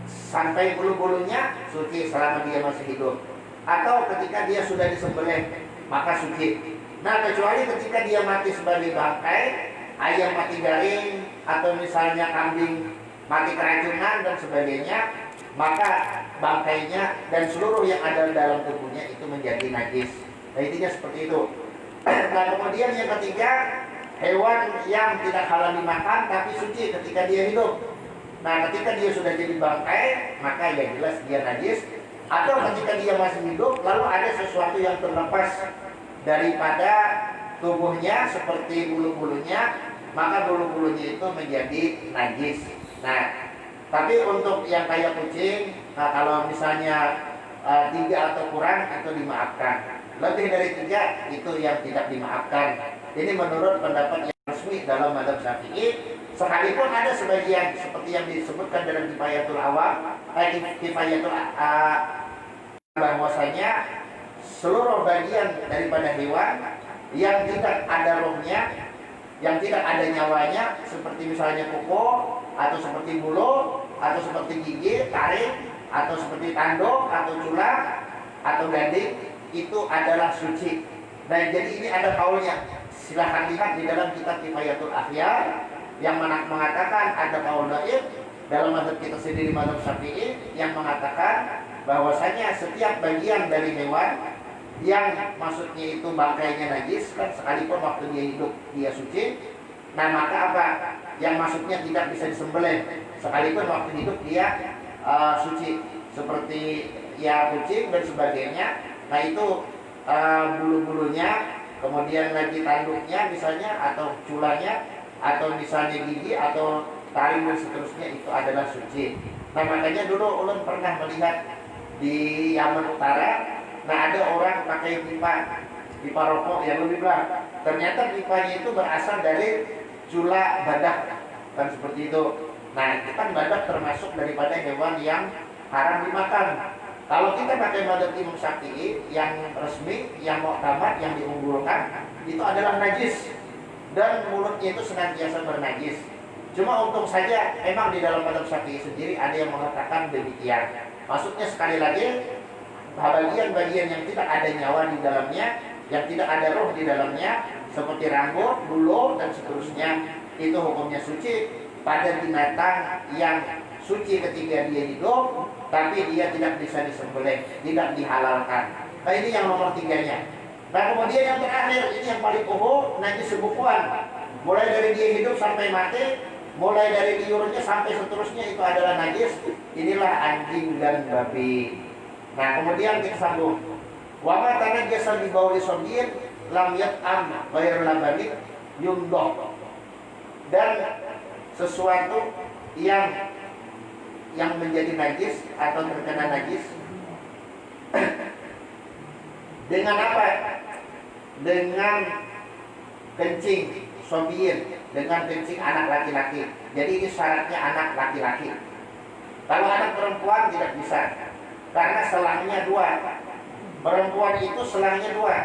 Sampai bulu-bulunya suci selama dia masih hidup. Atau ketika dia sudah disembelih, maka suci. Nah, kecuali ketika dia mati sebagai bangkai, ayam mati garing, atau misalnya kambing mati keracunan dan sebagainya, maka bangkainya dan seluruh yang ada dalam tubuhnya itu menjadi najis. Nah, intinya seperti itu. Nah, kemudian yang ketiga, hewan yang tidak halal dimakan tapi suci ketika dia hidup. Nah, ketika dia sudah jadi bangkai, maka ya jelas dia najis. Atau ketika dia masih hidup, lalu ada sesuatu yang terlepas daripada tubuhnya seperti bulu-bulunya, maka bulu-bulunya itu menjadi najis. Nah, tapi untuk yang kayak kucing, nah kalau misalnya 3 atau kurang itu dimaafkan. Lebih dari 3 itu yang tidak dimaafkan. Ini menurut pendapat yang resmi dalam mazhab Syafi'i. Sekalipun ada sebagian seperti yang disebutkan dalam Kifayatul Awam, Kifayatul bahwasanya seluruh bagian daripada hewan yang tidak ada rohnya, yang tidak ada nyawanya, seperti misalnya kuku, atau seperti bulu, atau seperti gigi, taring, atau seperti tanduk, atau tulang, atau gading, itu adalah suci. Nah, jadi ini ada kaulnya. Silahkan lihat di dalam kitab Kifayatul Akhyar yang mengatakan ada kaul dhaif dalam mazhab kita sendiri, mazhab Syafi'i, yang mengatakan bahwasanya setiap bagian dari hewan yang maksudnya itu bangkainya najis, kan sekalipun waktu dia hidup dia suci. Nah, maka apa? Yang maksudnya tidak bisa disembelih, sekalipun waktu hidup dia suci, seperti ya kucing dan sebagainya. Nah, itu bulu-bulunya, kemudian lagi tanduknya misalnya, atau culanya, atau misalnya gigi, atau taring dan seterusnya, itu adalah suci. Nah, makanya dulu ulun pernah melihat di Yaman Utara. Nah, ada orang pakai pipa rokok yang lebih besar. Ternyata pipanya itu berasal dari cula badak, kan seperti itu. Nah, itu kan badak termasuk daripada hewan yang haram dimakan. Kalau kita pakai mazhab Imam Syafi'i yang resmi, yang mu'tamad, yang diunggulkan, itu adalah najis dan mulutnya itu senantiasa bernajis. Cuma untung saja memang di dalam mazhab Syafi'i sendiri ada yang mengatakan demikian. Maksudnya sekali lagi, bagian-bagian yang tidak ada nyawa di dalamnya, yang tidak ada roh di dalamnya, seperti rambut, bulu, dan seterusnya, itu hukumnya suci pada binatang yang suci ketika dia hidup, tapi dia tidak bisa disembelih, tidak dihalalkan. Nah, ini yang nomor 3-nya. Nah, kemudian yang terakhir, ini yang paling najis sebukuan. Mulai dari dia hidup sampai mati, mulai dari liurnya sampai seterusnya, itu adalah najis. Inilah anjing dan babi. Nah, kemudian kita sambung. Wa ma tanajjasa bi bauli sabiyin lam yat'am ghairu labani yumdah. Dan sesuatu yang menjadi najis atau terkena najis dengan apa? Dengan kencing sabiyin. dengan kencing anak laki-laki. Jadi ini syaratnya anak laki-laki. Kalau anak perempuan tidak bisa, karena selangnya dua. Perempuan itu selangnya dua,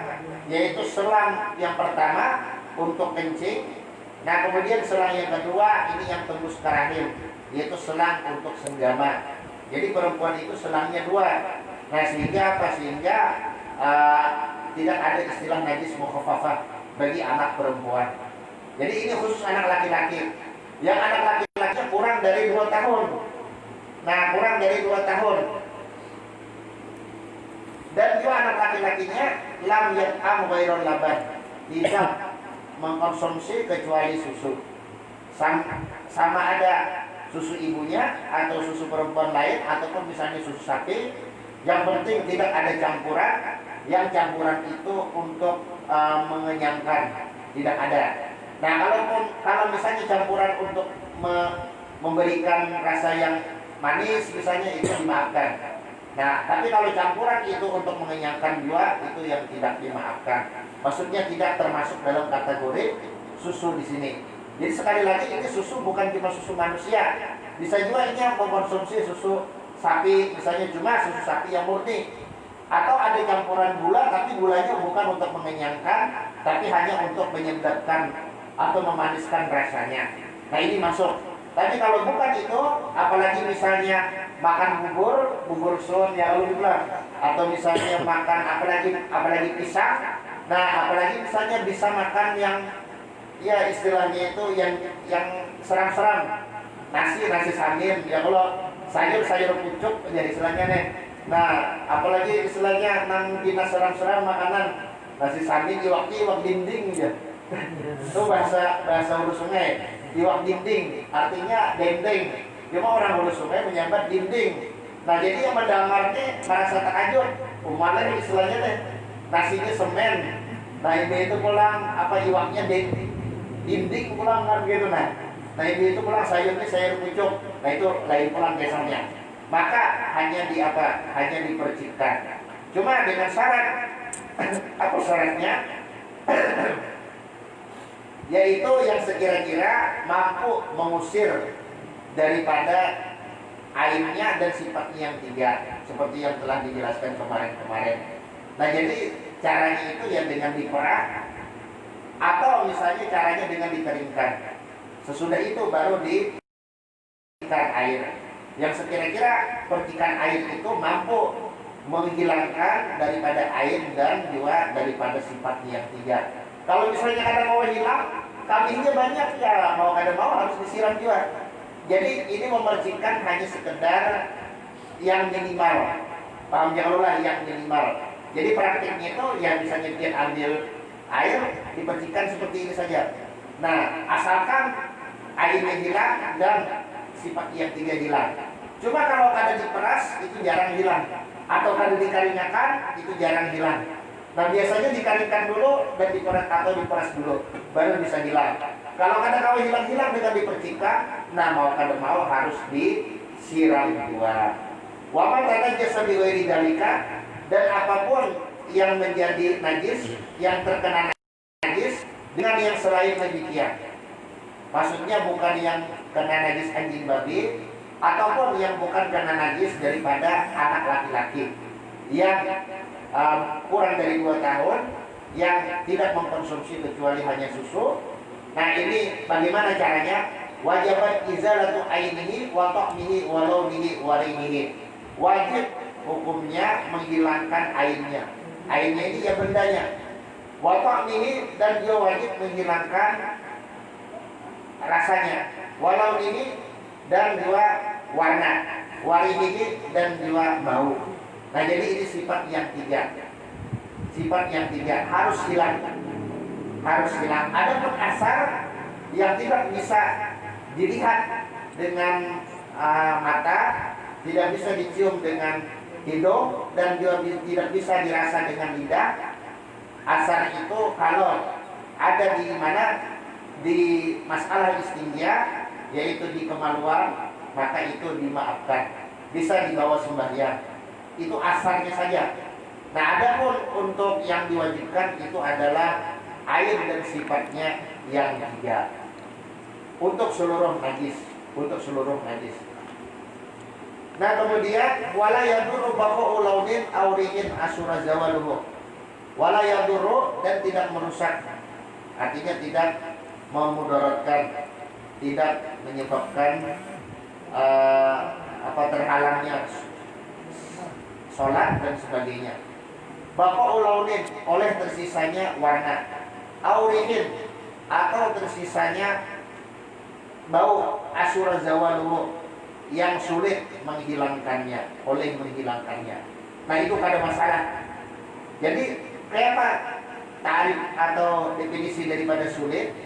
yaitu selang yang pertama untuk kencing. Nah kemudian selang yang kedua ini yang tembus ke rahim, yaitu selang untuk senggama. Jadi perempuan itu selangnya dua. Nah sehingga apa? Sehingga tidak ada istilah najis mukhaffafah bagi anak perempuan. Jadi ini khusus anak laki-laki. Yang anak laki-laki kurang dari 2 tahun. Nah kurang dari 2 tahun. Dan juga anak laki-lakinya lam yat'am ghairul laban, tidak mengkonsumsi kecuali susu. Sama ada susu ibunya atau susu perempuan lain ataupun misalnya susu sapi. Yang penting tidak ada campuran. Yang campuran itu untuk mengenyangkan, tidak ada. Nah kalau misalnya campuran untuk memberikan rasa yang manis misalnya itu dimaafkan. Nah tapi kalau campuran itu untuk mengenyangkan juga itu yang tidak dimaafkan. Maksudnya tidak termasuk dalam kategori susu di sini. Jadi sekali lagi ini susu bukan cuma susu manusia. Bisa juga ini yang mengkonsumsi susu sapi, misalnya cuma susu sapi yang murni. Atau ada campuran gula, tapi gulanya bukan untuk mengenyangkan, tapi hanya untuk menyedapkan atau memaniskan rasanya. Nah ini masuk. Tapi kalau bukan itu, apalagi misalnya makan bubur sun ya Allah, atau misalnya makan apalagi pisang. Nah apalagi misalnya bisa makan yang ya istilahnya itu yang seram-seram, nasi samir ya Allah, sayur pucuk jadi istilahnya nih. Nah apalagi istilahnya nang dinas seram-seram makanan nasi samir iwak dinding ya. Itu bahasa hulu sungai. Iwak dinding artinya dendeng. Cuma orang hulu sungai menyambat dinding. Nah jadi yang mendengarnya merasa takjub. Umpamanya istilahnya nih nasinya semen. Nah ini itu pulang apa iwaknya dinding pulang kan gitu nah. Nah ini itu pulang sayurnya sayur pucuk. Nah itu lain pulang biasanya. Maka hanya dipercikkan. Cuma dengan syarat apa syaratnya? Yaitu yang sekira-kira mampu mengusir daripada airnya dan sifatnya yang tiga, seperti yang telah dijelaskan kemarin. Nah jadi caranya itu ya dengan diperah, atau misalnya caranya dengan dikeringkan. Sesudah itu baru dipercikan air. Yang sekira-kira percikan air itu mampu menghilangkan daripada air dan juga daripada sifatnya yang tiga. Kalau misalnya kadang mau hilang, kambingnya banyak ya mau harus disiram juga. Jadi ini memercikan hanya sekedar yang minimal. Paham jangan lah yang minimal. Jadi praktiknya itu ya misalnya dia ambil air dipercikan seperti ini saja. Nah asalkan airnya hilang dan sifat yang tiga hilang. Cuma kalau kada diperas itu jarang hilang, atau kada dikaringakan itu jarang hilang. Nah biasanya dikaringkan dulu dan diperas dulu baru bisa hilang. Kalau kada hilang dengan dipercikan, nah mau kada mau harus disiram juga. Wa man tanajjasa bi ghairi dzalika, dan apapun yang menjadi najis, yang terkena najis dengan yang selain demikian. Maksudnya bukan yang kena najis anjing babi, ataupun yang bukan kena najis daripada anak laki-laki yang kurang dari 2 tahun, yang tidak mengkonsumsi kecuali hanya susu. Nah ini bagaimana caranya? Wajibat izalatu ainihi wa ta'mihi wa launihi wa rinihi. Wajib hukumnya menghilangkan airnya. Airnya ini ya bendanya. Wa ta'mihi, dan dia wajib menghilangkan rasanya. Wa launihi, dan juga warna. Wa rinihi, dan juga bau. Nah jadi ini sifat yang tiga. Sifat yang tiga harus hilang. Ada pun asar yang tidak bisa dilihat dengan mata, tidak bisa dicium dengan hidung, dan juga tidak bisa dirasa dengan lidah. Asar itu kalau ada di mana? Di masalah istinja, yaitu di kemaluan, maka itu dimaafkan, bisa dibawa sembahyang. Itu asarnya saja. Nah adapun untuk yang diwajibkan itu adalah air dan sifatnya yang tiga. untuk seluruh najis, Nah kemudian wala yadurru baqa'u launin auriin asura zawaluhu. Wala yadurru, dan tidak merusak. Artinya tidak memudaratkan, tidak menyebabkan terhalangnya sholat dan sebagainya. Baqa'u launin, oleh tersisanya warna, auriin, atau tersisanya bau, asura zawaluhu, yang sulit menghilangkannya, Nah itu kada masalah. Jadi kayak apa tarif atau definisi daripada sulit?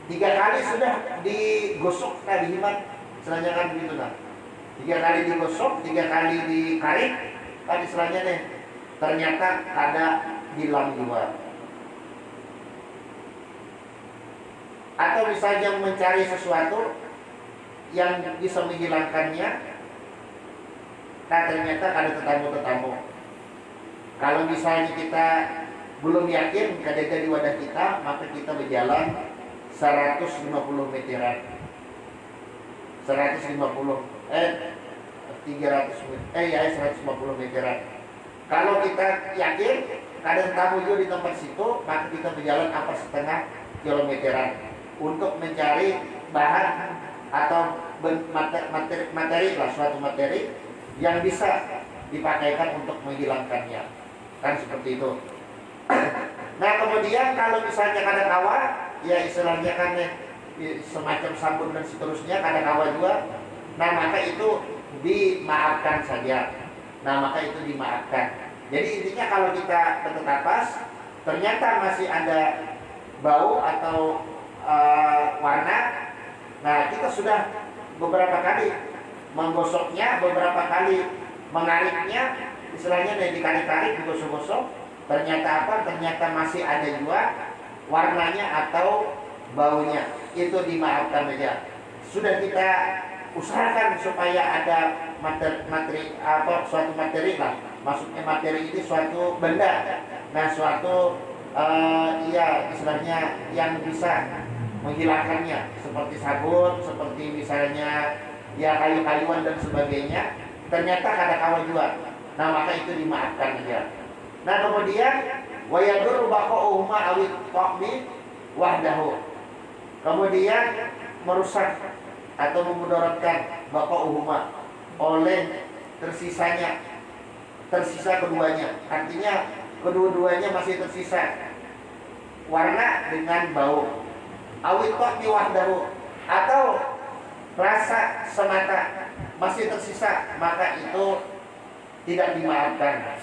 3 kali sudah digosok, dihimat, selanjutnya kan begitu nah. 3 kali digosok, 3 kali dikarik, tadi selanjutnya ternyata ada hilang juga. Atau misalnya mencari sesuatu yang bisa menghilangkannya, nah ternyata ada tetamu. Kalau misalnya kita belum yakin kadang di wadah kita, maka kita berjalan 150 meteran. 150 meteran. Kalau kita yakin ada tetamu juga di tempat situ, maka kita berjalan 4,5 kilometeran untuk mencari bahan atau materi lah, suatu materi yang bisa dipakaikan untuk menghilangkannya, kan seperti itu. Nah kemudian kalau misalnya kada kawa, ya istilahnya kan semacam sabun dan seterusnya, kada kawa juga, nah maka itu dimaafkan saja. Jadi intinya kalau kita bertetapas ternyata masih ada bau atau warna, nah kita sudah beberapa kali menggosoknya, beberapa kali mengariknya, istilahnya dari dikarik-karik, digosok-gosok, ternyata apa? Ternyata masih ada juga warnanya atau baunya, itu dimaafkan saja. Sudah kita usahakan supaya ada suatu materi lah, maksudnya materi ini suatu benda, nah suatu istilahnya yang bisa menghilangkannya, seperti sabun, seperti misalnya ya kayu-kayuan dan sebagainya, ternyata kada kawan juga, nah maka itu dimaafkan saja. Nah kemudian wa yadur baqa'uhuma awit qami wahdahu, kemudian merusak atau memudaratkan baqa'uhuma, oleh tersisa keduanya, artinya kedua-duanya masih tersisa warna dengan bau, awit qami wahdahu, atau rasa semata masih tersisa, maka itu tidak dimaafkan.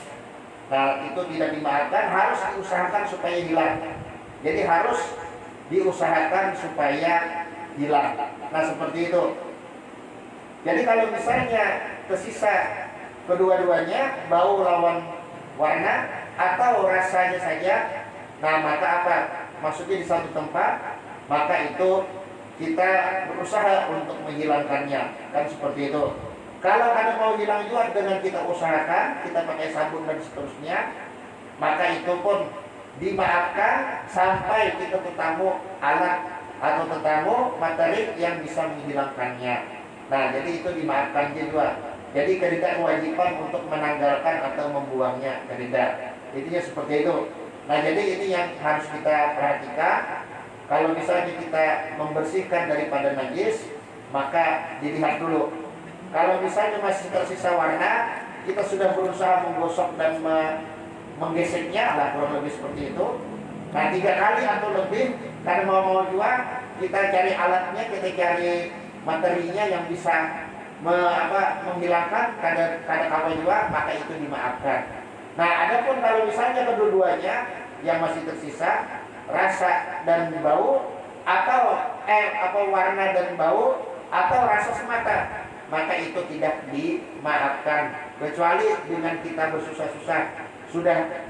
Nah itu tidak dimaafkan, harus diusahakan supaya hilang. Jadi harus diusahakan supaya hilang. Nah seperti itu. Jadi kalau misalnya tersisa kedua-duanya, bau lawan warna atau rasanya saja, nah maka apa? Maksudnya di satu tempat, maka itu kita berusaha untuk menghilangkannya, kan seperti itu. Kalau ada mau hilang juga dengan kita usahakan, kita pakai sabun dan seterusnya, maka itu pun dimaafkan sampai kita ketemu alat atau ketemu materi yang bisa menghilangkannya. Nah jadi itu dimaafkan juga. Jadi tidak kewajiban untuk menanggalkan atau membuangnya, tidak. Intinya seperti itu. Nah jadi ini yang harus kita perhatikan. Kalau misalnya kita membersihkan daripada najis, maka dilihat dulu. Kalau misalnya masih tersisa warna, kita sudah berusaha menggosok dan menggeseknya, lah kurang lebih seperti itu. Nah 3 kali atau lebih, karena mau juga kita cari alatnya, kita cari materinya yang bisa menghilangkan kada kawa juga, maka itu dimaafkan. Nah adapun kalau misalnya kedua-duanya yang masih tersisa rasa dan bau, atau warna dan bau, atau rasa semata, maka itu tidak dimaafkan, kecuali dengan kita bersusah-susah sudah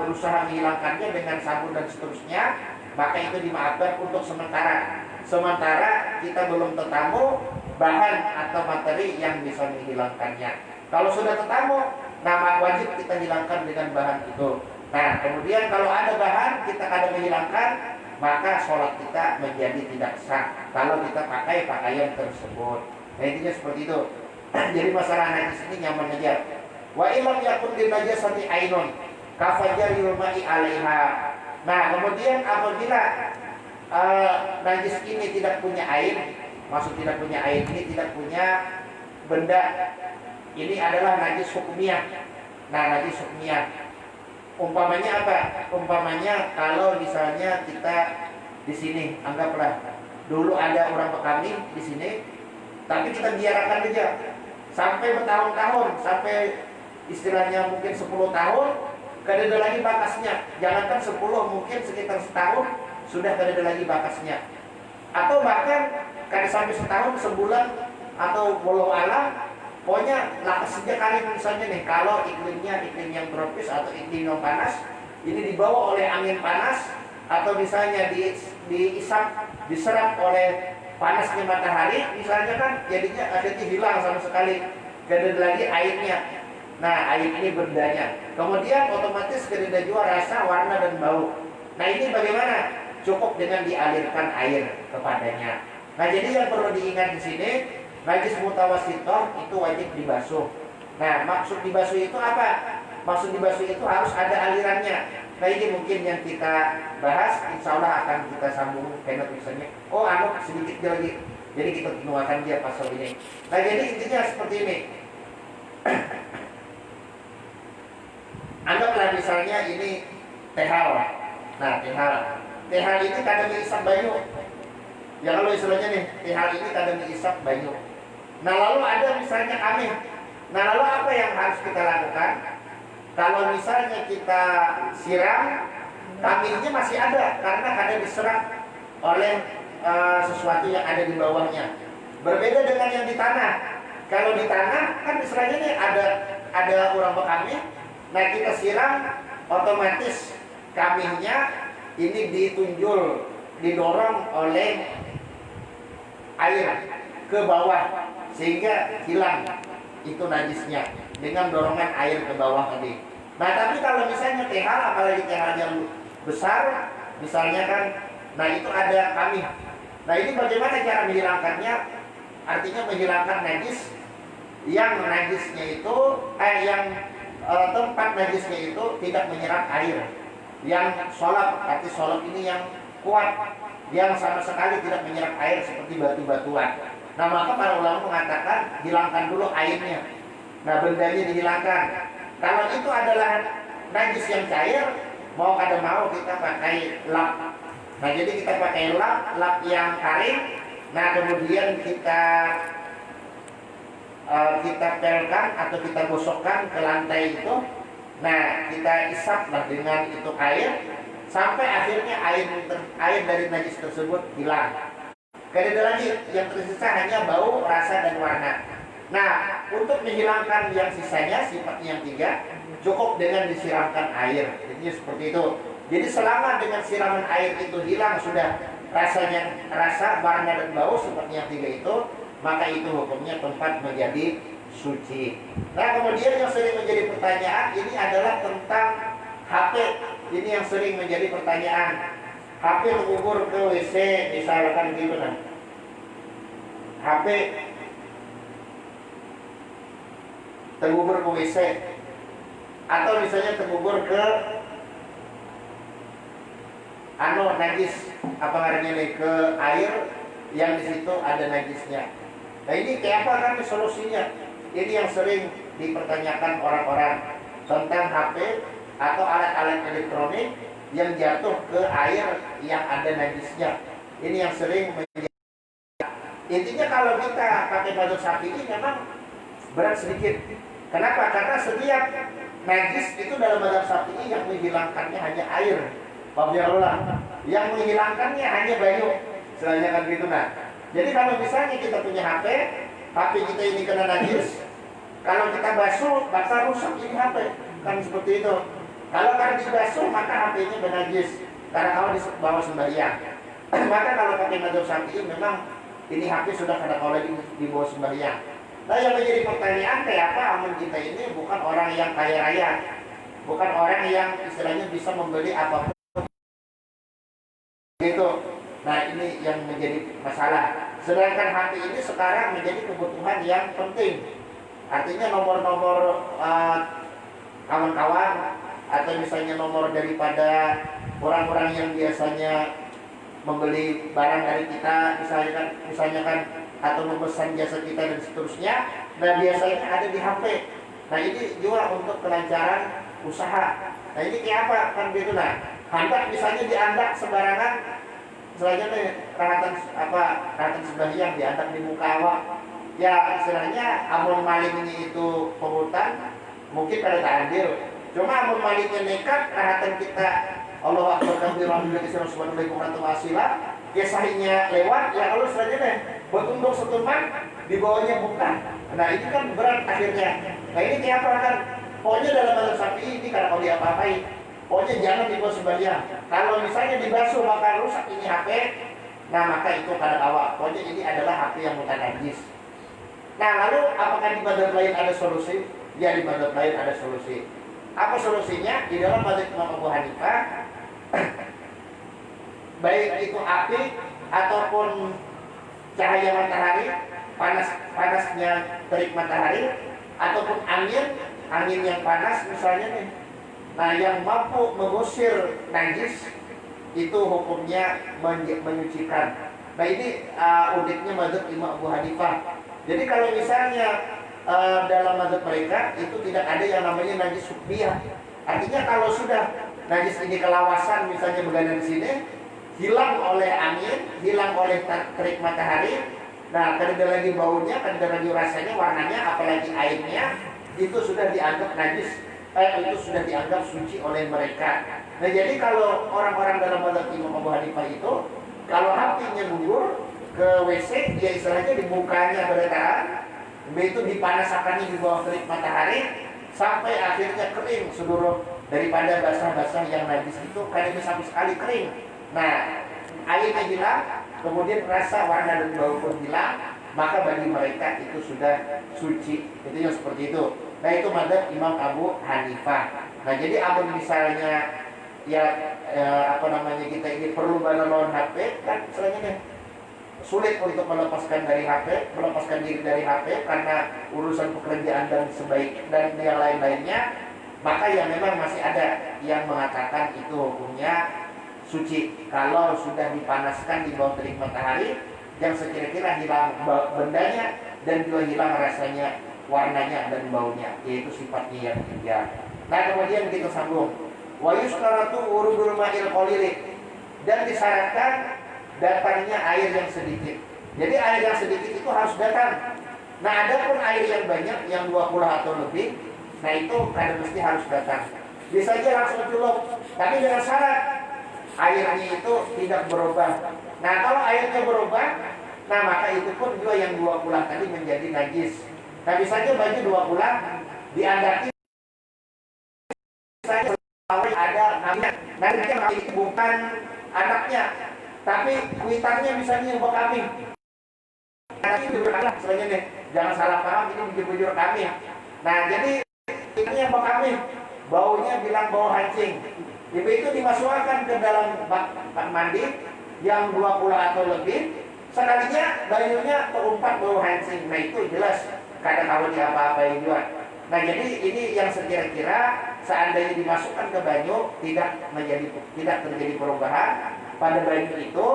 berusaha menghilangkannya dengan sabun dan seterusnya, maka itu dimaafkan untuk sementara kita belum ketemu bahan atau materi yang bisa menghilangkannya. Kalau sudah ketemu, nah wajib kita hilangkan dengan bahan itu. Nah kemudian kalau ada bahan kita kada menghilangkan, maka sholat kita menjadi tidak sah kalau kita pakai pakaian tersebut. Nah intinya seperti itu. Jadi masalah najis ini nyaman aja. Wa ilam yakun lin najasati ainun kafajaril ma'i 'alaiha. Nah, kemudian apabila najis ini tidak punya air, maksud tidak punya air ini tidak punya benda, ini adalah najis hukumiyah. Nah, najis hukumiyah umpamanya apa? Umpamanya kalau misalnya kita di sini, anggaplah dulu ada orang Bekami di sini, tapi kita biarkan aja sampai bertahun-tahun, sampai istilahnya mungkin 10 tahun, gak ada lagi bakasnya. Jangankan 10, mungkin sekitar setahun sudah gak ada lagi bakasnya. Atau bahkan kada sampai setahun, sebulan, atau walau alam, pokoknya lakas saja kali misalnya nih, kalau iklimnya iklim yang tropis atau iklim yang panas, ini dibawa oleh angin panas, atau misalnya diisap, diserap oleh panasnya matahari, misalnya kan jadinya akhirnya hilang sama sekali, gak ada lagi airnya. Nah, air ini berdaya. Kemudian otomatis tidak juga rasa, warna dan bau. Nah, ini bagaimana? Cukup dengan dialirkan air kepadanya. Nah, jadi yang perlu diingat di sini, najis mutawassithah itu wajib dibasuh. Nah, maksud dibasuh itu apa? Maksud dibasuh itu harus ada alirannya. Nah, ini mungkin yang kita bahas, insya Allah akan kita sambung karena tulisannya. Oh, sedikit lagi. Jadi kita keluarkan dia pasal ini. Nah, jadi intinya seperti ini. Anggaplah misalnya ini tehal. Nah, tehal ini kadang diisap banyu. Ya kalau istilahnya nih, tehal ini kadang diisap banyu. Nah, lalu ada misalnya kami. Nah, lalu apa yang harus kita lakukan? Kalau misalnya kita siram, kaminya masih ada karena kadang diserap oleh sesuatu yang ada di bawahnya. Berbeda dengan yang di tanah. Kalau di tanah kan istilahnya nih ada orang bekami. Nah, kita siram, otomatis kaminya ini ditunjul, didorong oleh air ke bawah sehingga hilang itu najisnya dengan dorongan air ke bawah tadi. Nah, tapi kalau misalnya tehal, apalagi tehal yang besar, misalnya kan, nah itu ada kami. Nah, ini bagaimana cara menghilangkannya? Artinya menghilangkan najis yang najisnya itu tempat najisnya itu tidak menyerap air, yang solap, arti solap ini yang kuat, yang sama sekali tidak menyerap air seperti batu-batuan. Nah, maka para ulama mengatakan hilangkan dulu airnya. Nah, bendanya dihilangkan. Kalau itu adalah najis yang cair, mau kada mau kita pakai lap. Nah, jadi kita pakai lap yang kering. Nah, kemudian kita pelkan atau kita gosokkan ke lantai itu. Nah, kita isaplah dengan itu air sampai akhirnya air dari najis tersebut hilang. Tidak ada lagi, yang tersisa hanya bau, rasa dan warna. Nah, untuk menghilangkan yang sisanya, sifatnya yang 3, cukup dengan disiramkan air. Jadi seperti itu. Jadi selama dengan siraman air itu hilang sudah rasa, warna dan bau seperti yang 3 itu, maka itu hukumnya tempat menjadi suci. Nah, kemudian yang sering menjadi pertanyaan ini adalah tentang HP. Ini yang sering menjadi pertanyaan. HP mengubur ke WC, misalkan gitu kan. HP tergubur ke WC, atau misalnya tergubur ke najis, apa namanya nih, ke air yang di situ ada najisnya. Nah, ini kayak apa kan solusinya? Ini yang sering dipertanyakan orang-orang tentang HP atau alat-alat elektronik yang jatuh ke air yang ada najisnya. Ini yang sering menjadi. Intinya kalau kita pakai baju sapi ini memang berat sedikit. Kenapa? Karena setiap najis itu dalam mazhab Syafi'i yang menghilangkannya hanya air. Yang menghilangkannya hanya banyu. Selainnya kan gitu. Nah, jadi kalau misalnya kita punya HP kita ini kena najis, kalau kita basuh, bakal rusak ini HP. Kan seperti itu. Kalau kan dibasuh, maka HP-nya bernajis. Karena kalau dibawa sembahyang. Maka kalau pakai mazhab Syafi'i memang ini HP sudah kada kau lagi dibawa sembahyang. Nah, yang menjadi pertanyaan kayak apa aman kita ini bukan orang yang kaya raya, bukan orang yang istilahnya bisa membeli apapun Nah ini yang menjadi masalah. Sedangkan hati ini sekarang menjadi kebutuhan yang penting. Artinya nomor-nomor kawan-kawan atau misalnya nomor daripada orang-orang yang biasanya membeli barang dari kita, misalnya kan atau memesan jasa kita dan seterusnya. Nah biasanya ada di HP. Nah ini juga untuk kelancaran usaha. Nah ini kayak apa kan gitu. Nah handak misalnya diandak sembarangan, selanjutnya rahatan sembahyang diandak di muka awak. Ya istilahnya amun maling ini itu penghutang, mungkin pada takdir. Cuma amun malingnya nekat, rahatan kita Allah Akbar kabiran bila kisah subhanallahi wa ta'ala, ya sahihnya lewat, ya kalau selanjutnya bertunduk setuman di bawahnya bukan. Nah ini kan berat akhirnya. Nah ini kayak apa kan? Pokoknya dalam mazhab Syafi'i ini karena kalau diapa-apain, pokoknya jangan dibawa sembahyang. Kalau misalnya dibasuh maka rusak ini HP, nah maka itu kadang awak. Pokoknya ini adalah HP yang bukan najis. Nah lalu apakah di mazhab lain ada solusi? Ya di mazhab lain ada solusi. Apa solusinya? Di dalam mazhab Imam Abu Hanifah, baik itu api ataupun cahaya matahari, panasnya terik matahari, ataupun angin yang panas misalnya nih. Nah yang mampu mengusir najis itu hukumnya menyucikan. Nah ini uniknya mazhab Imam Abu Hanifah. Jadi kalau misalnya dalam mazhab mereka itu tidak ada yang namanya najis hukmiyah. Artinya kalau sudah najis ini kelawasan misalnya berada di sini, hilang oleh angin, hilang oleh terik matahari, nah kada lagi baunya, kada lagi rasanya, warnanya, apalagi airnya, itu sudah dianggap najis, itu sudah dianggap suci oleh mereka. Nah jadi kalau orang-orang dalam mazhab Imam Abu Hanifah itu, kalau hatinya gugur ke WC, ya istilahnya di mukanya berdarah, itu dipanasakannya di bawah terik matahari sampai akhirnya kering seluruh daripada basah-basah yang najis itu kadang sampai sekali kering. Nah airnya hilang, kemudian rasa, warna dan bau pun hilang, maka bagi mereka itu sudah suci. Itu yang seperti itu. Nah itu mazhab Imam Abu Hanifah. Nah jadi abang misalnya kita ini perlu lawan HP kan selanjutnya sulit untuk melepaskan diri dari HP karena urusan pekerjaan dan yang lain-lainnya, maka yang memang masih ada yang mengatakan itu hukumnya suci kalau sudah dipanaskan di bawah terik matahari yang sekira-kira hilang bendanya dan juga hilang rasanya, warnanya dan baunya, yaitu sifatnya yang tiga. Nah kemudian kita sambung wa yustaratu urudul ma'il qalili, dan disyaratkan datangnya air yang sedikit. Jadi air yang sedikit itu harus datang. Nah adapun air yang banyak, yang 20 atau lebih, nah itu kadang mesti harus datang. Bisa aja langsung celup, tapi dengan syarat airnya itu tidak berubah. Nah kalau airnya berubah, nah maka itu pun juga yang 20 tadi menjadi najis. Nah bisa aja baju 20 diandati ada namanya, nanti itu bukan anaknya, tapi kuitannya misalnya buat kami. Nanti bujur kami sebenarnya nih, jangan salah paham, ini bujur kami. Nah jadi ini yang buat kami, baunya bilang bau hancing. Jadi itu dimasukkan ke dalam bak mandi yang 20 atau lebih, sekalinya bajunya terumpat bau hancing. Nah itu jelas kadang kalau diapa-apain juga. Nah jadi ini yang sekira-kira seandainya dimasukkan ke baju tidak terjadi perubahan pada baju itu,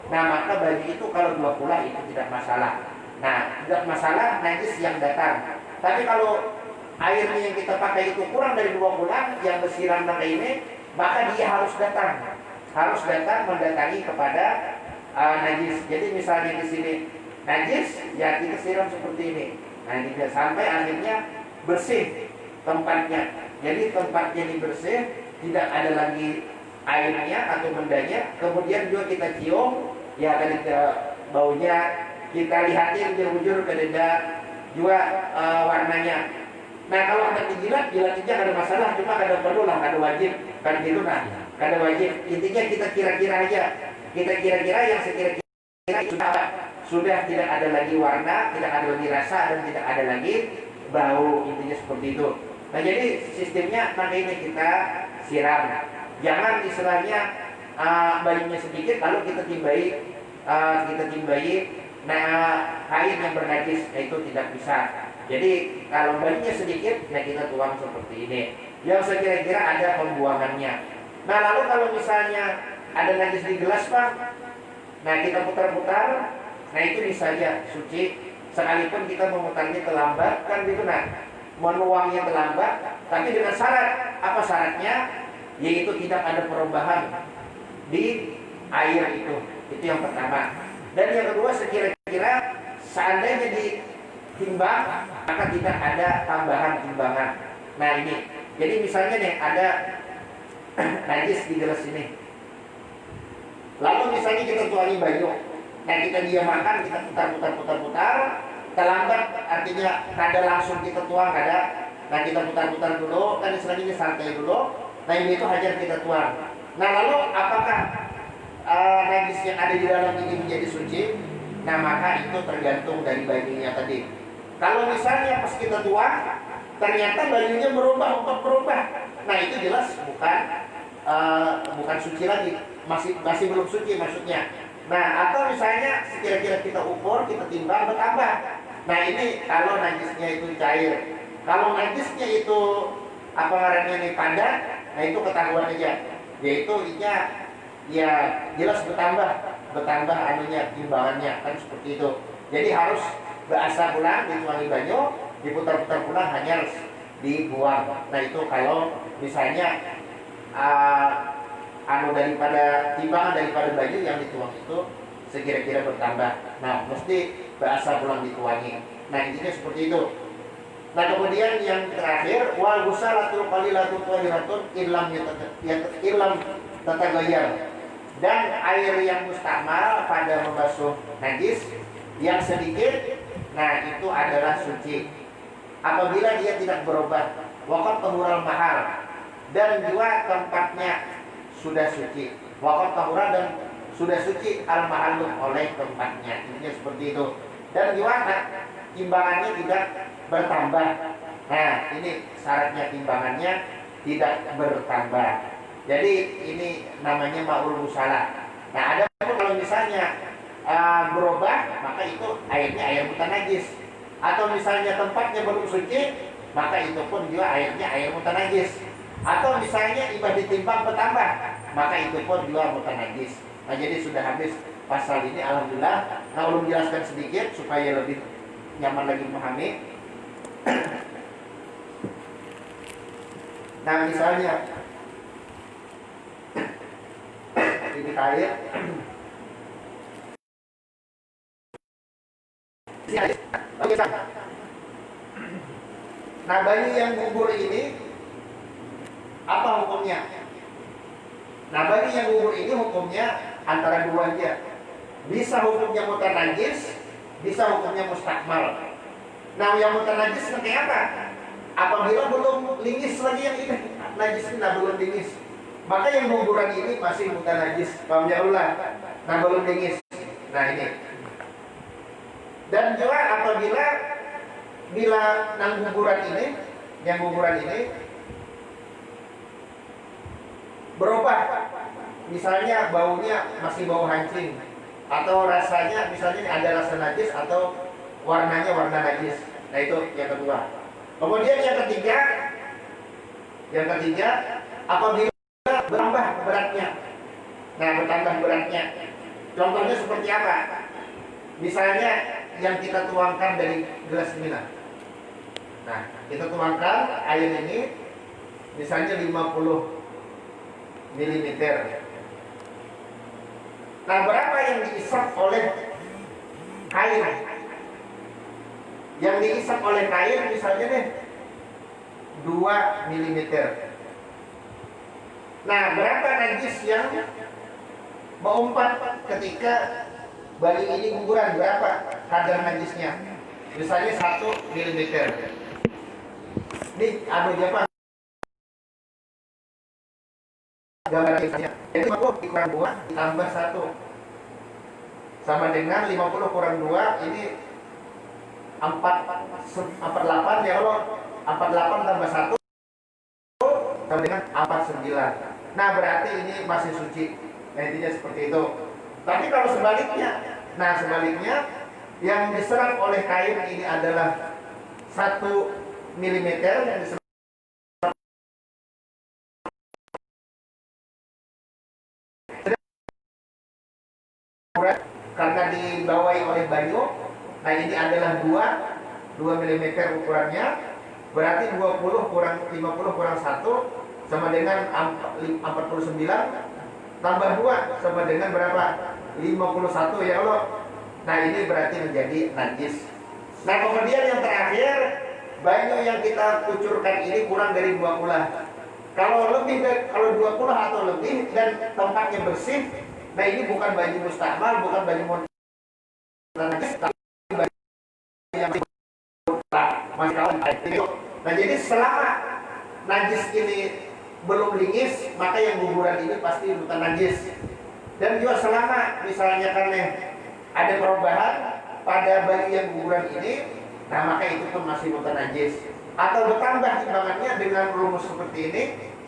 nah maka baju itu kalau 20 itu tidak masalah. Nah tidak masalah najis yang datang. Tapi kalau airnya yang kita pakai itu kurang dari 20 yang bersiram pakai ini, maka dia harus datang mendatangi kepada najis. Jadi misalnya di sini najis, ya kita siram seperti ini. Nah ini sampai akhirnya bersih tempatnya. Jadi tempatnya ini bersih, tidak ada lagi airnya atau bendanya. Kemudian juga kita cium, ya dari baunya, kita lihatin jujur ke denda juga warnanya. Nah kalau ada dijilat aja ada masalah, cuma ada perlu lah, ada wajib kan gitu. Nah ada wajib, intinya kita kira-kira aja, kita kira-kira yang sekira-kira sudah tidak ada lagi warna, tidak ada lagi rasa, dan tidak ada lagi bau, intinya seperti itu. Nah jadi sistemnya nanti ini kita siram, jangan istilahnya bayinya sedikit lalu kita timbai kain yang bernajis, itu tidak bisa. Jadi kalau bayinya sedikit, kita tuang seperti ini. Yang sekira-kira ada pembuangannya. Nah lalu kalau misalnya ada najis di gelas Pak, kita putar-putar, itu bisa aja suci. Sekalipun kita memutarnya terlambat, kan gitu menuangnya terlambat, tapi dengan syarat. Apa syaratnya? Yaitu tidak ada perubahan di air itu yang pertama. Dan yang kedua, sekira-kira seandainya ditimbang, maka tidak ada tambahan timbangan. Nah ini, jadi misalnya nih ada najis di gelas ini, lalu misalnya kita tuangi banyu, kita diamakan, kita putar, terlambat artinya kada langsung kita tuang, kada. Kita putar-putar dulu, kan istilahnya santai dulu. Ini itu hajar kita tuang. Nah lalu apakah najis yang ada di dalam ini menjadi suci? Maka itu tergantung dari banyunya tadi. Kalau misalnya pas kita tuang, ternyata banyunya berubah. Itu jelas bukan suci lagi, masih belum suci maksudnya. Atau misalnya sekira-kira kita ukur, kita timbang bertambah. Ini kalau najisnya itu cair. Kalau najisnya itu padat, itu ketahuan aja. Yaitu ya jelas bertambah timbangannya, kan seperti itu. Jadi harus berasa pulang, dituangi banyu, diputar-putar pulang, hanya harus dibuang. Itu kalau misalnya timbangan daripada banyu yang dituang itu sekira-kira bertambah. Mesti berasa pulang dituangi. Intinya seperti itu. Kemudian yang terakhir, wal ghusalatul qalilatul tahiratun illam tatagayyar. Dan air yang mustakmal pada membasuh najis yang sedikit, itu adalah suci apabila dia tidak berubah. Waqad tahural mahal, dan juga tempatnya sudah suci. Waqad tahura, dan sudah suci al mahallum oleh tempatnya. Intinya seperti itu. Dan juga timbangannya tidak bertambah. Ini syaratnya, timbangannya tidak bertambah. Jadi ini namanya ma'ul musalah. Ada kalau misalnya berubah, maka itu airnya air mutanajis. Atau misalnya tempatnya belum suci, maka itu pun juga airnya air mutanajis. Atau misalnya ibadah ditimbang bertambah, maka itu pun juga mutanajis. Jadi sudah habis pasal ini, alhamdulillah. Ulun jelaskan sedikit supaya lebih nyaman lagi memahami. Misalnya ini air. Banyu yang gugur ini apa hukumnya? Banyu yang gugur ini hukumnya antara dua aja. Bisa hukumnya mutanajis, bisa hukumnya mustakmal. Yang mutanajis seperti apa? Apabila belum lingis lagi yang ini, najis ini belum lingis, maka yang guguran ini masih mutanajis. Paham ya Allah? Belum lingis. Ini. Dan juga apabila yang guguran ini berubah, misalnya baunya masih bau hancing, atau rasanya misalnya ada rasa najis atau warnanya warna najis. Itu yang kedua. Kemudian yang ketiga apabila bertambah beratnya. Bertambah beratnya. Contohnya seperti apa? Misalnya yang kita tuangkan dari gelas ini. Kita tuangkan air ini misalnya 50 mm. Berapa yang diisap oleh kain? Yang diisap oleh kain misalnya 2 mm. Berapa najis yang mengumpat ketika bayi ini guguran? Berapa kadar najisnya? Misalnya 1 mm. Ini apa? Gambar kisahnya. Jadi 50 dikurang 2 ditambah 1 sama dengan 50 kurang 2, ini 48 ya Allah. 48 tambah 1 sama dengan 49. Berarti ini masih suci. Nah intinya seperti itu. Tapi kalau sebaliknya, nah sebaliknya yang diserap oleh kain ini adalah 1 mm yang diserap karena dibawahi oleh banyu. Nah ini adalah 2 mm ukurannya, berarti 20 kurang 50 kurang 1 sama dengan 49, tambah 2 sama dengan berapa? 51 ya Allah. Nah ini berarti menjadi najis. Nah kemudian yang terakhir, banyu yang kita kucurkan ini kurang dari 2 kula. Kalau lebih dari, kalau 2 kula atau lebih dan tempatnya bersih, nah ini bukan banyu mustahmal, bukan banyu najis, tapi banyu yang masih kawan. Nah jadi selama najis ini belum lingis, maka yang guguran ini pasti bukan najis. Dan juga selama misalnya karena ada perubahan pada banyu yang guguran ini, nah maka itu pun masih bukan najis. Atau bertambah timbangannya dengan rumus seperti ini,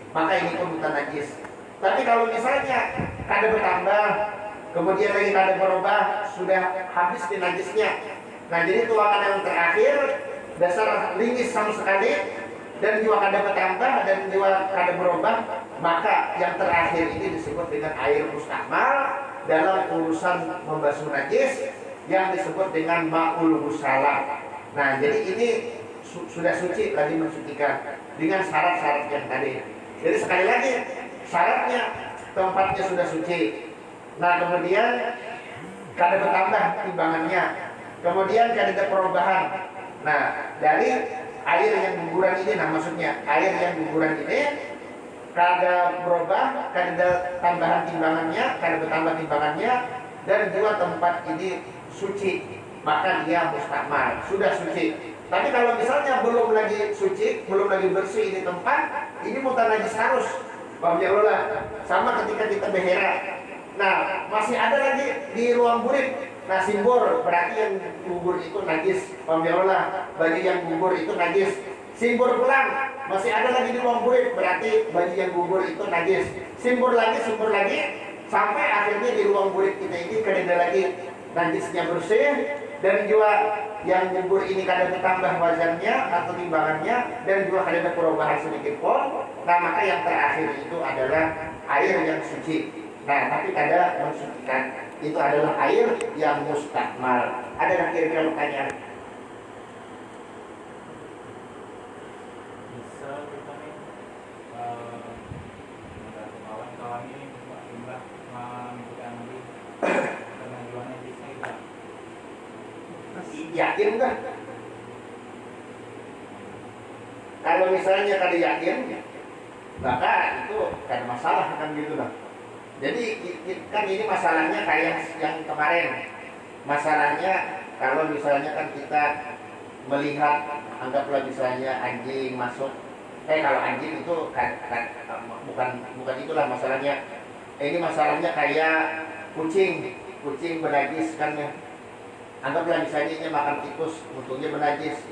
maka ini pun bukan najis. Tapi kalau misalnya kada bertambah, kemudian lagi kada berubah, sudah habis di najisnya. Nah jadi tuakan yang terakhir dasar lingis sama sekali, dan juga kada bertambah dan juga kada berubah, maka yang terakhir ini disebut dengan air mustahmal dalam urusan membasuh najis yang disebut dengan ma'ul ghusalah. Nah jadi ini sudah suci lagi mensucikan dengan syarat-syarat yang tadi. Jadi sekali lagi syaratnya tempatnya sudah suci. Nah kemudian kada bertambah timbangannya, kemudian kada ada perubahan. Nah dari air yang guguran ini, nah maksudnya air yang guguran ini kada berubah, kada ada tambahan timbangannya, kada bertambah timbangannya, dan juga tempat ini suci, maka dia mustahmal, sudah suci. Tapi kalau misalnya belum lagi suci, belum lagi bersih ini tempat, ini mutan najis harus. Paham ya Allah? Sama ketika kita beherak. Nah, masih ada lagi di ruang burit. Nah, simbol berarti yang gugur itu najis. Paham ya Allah? Baju yang gugur itu najis. Simbol pulang, masih ada lagi di ruang burit, berarti baju yang gugur itu najis. Simbol lagi, sampai akhirnya di ruang burit kita ini kada lagi najisnya bersih, dan juga yang nyebur ini kada bertambah wazannya atau timbangannya, dan juga kada ada perubahan sedikit pun. Nah maka yang terakhir itu adalah air yang suci. Nah tapi kada mensucikan, itu adalah air yang mustahmal. Ada kira-kira pertanyaan? Bisa kita nih kawan-kawan ini jumlah mengikuti Andi dengan jualan bisnya kita. Yakin kan? Kalau misalnya kada yakin, maka itu kan masalah kan gitu lah. Jadi kan ini masalahnya kayak yang kemarin. Masalahnya kalau misalnya kan kita melihat, anggaplah misalnya anjing masuk. Kalau anjing itu bukan itulah masalahnya. Ini masalahnya kayak kucing bernajis kan ya. Anggaplah misalnya dia makan tikus, untungnya bernajis,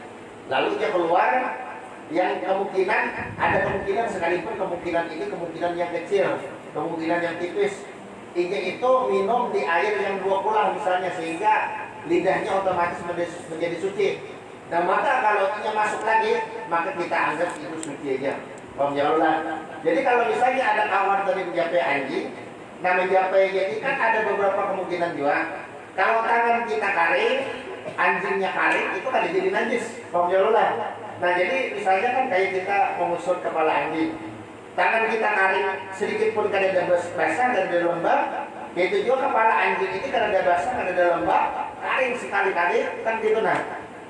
lalu dia keluar, yang ada kemungkinan sekalipun kemungkinan ini kemungkinan yang kecil, kemungkinan yang tipis, dia itu minum di air yang 2 kula misalnya, sehingga lidahnya otomatis menjadi suci. Nah maka kalau ini masuk lagi, maka kita anggap itu suci aja. Paham ya Allah? Jadi kalau misalnya ada kawan tadi menjapai anjing, nah menjapai jadi kan ada beberapa kemungkinan juga. Kalau tangan kita kering, anjingnya kering, itu kan jadi najis. Paham ya Allah? Nah jadi misalnya kan kayak kita mengusut kepala anjing, tangan kita kering sedikit pun kada ada basah dan ada lembab, itu juga kepala anjing ini kada ada basah, kada ada lembab, kering sekali-kali kan gitu. Nah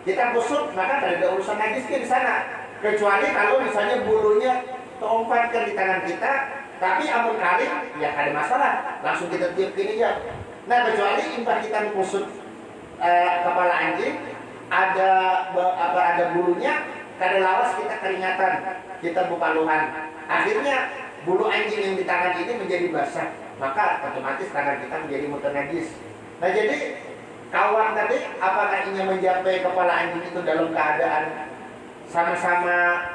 kita kusut, maka kada ada urusan najisnya di sana, kecuali kalau misalnya bulunya terompatkan di tangan kita, tapi amun kering ya kada masalah, langsung kita tiupin aja. Nah kecuali imbah kita kusut kepala anjing, ada bulunya, kada lawas kita keringatan, kita buka luhan, akhirnya bulu anjing yang di tangan ini menjadi basah, maka otomatis tangan kita menjadi mutanajis. Nah jadi kawan tadi, apakah ini menjapai kepala anjing itu dalam keadaan sama-sama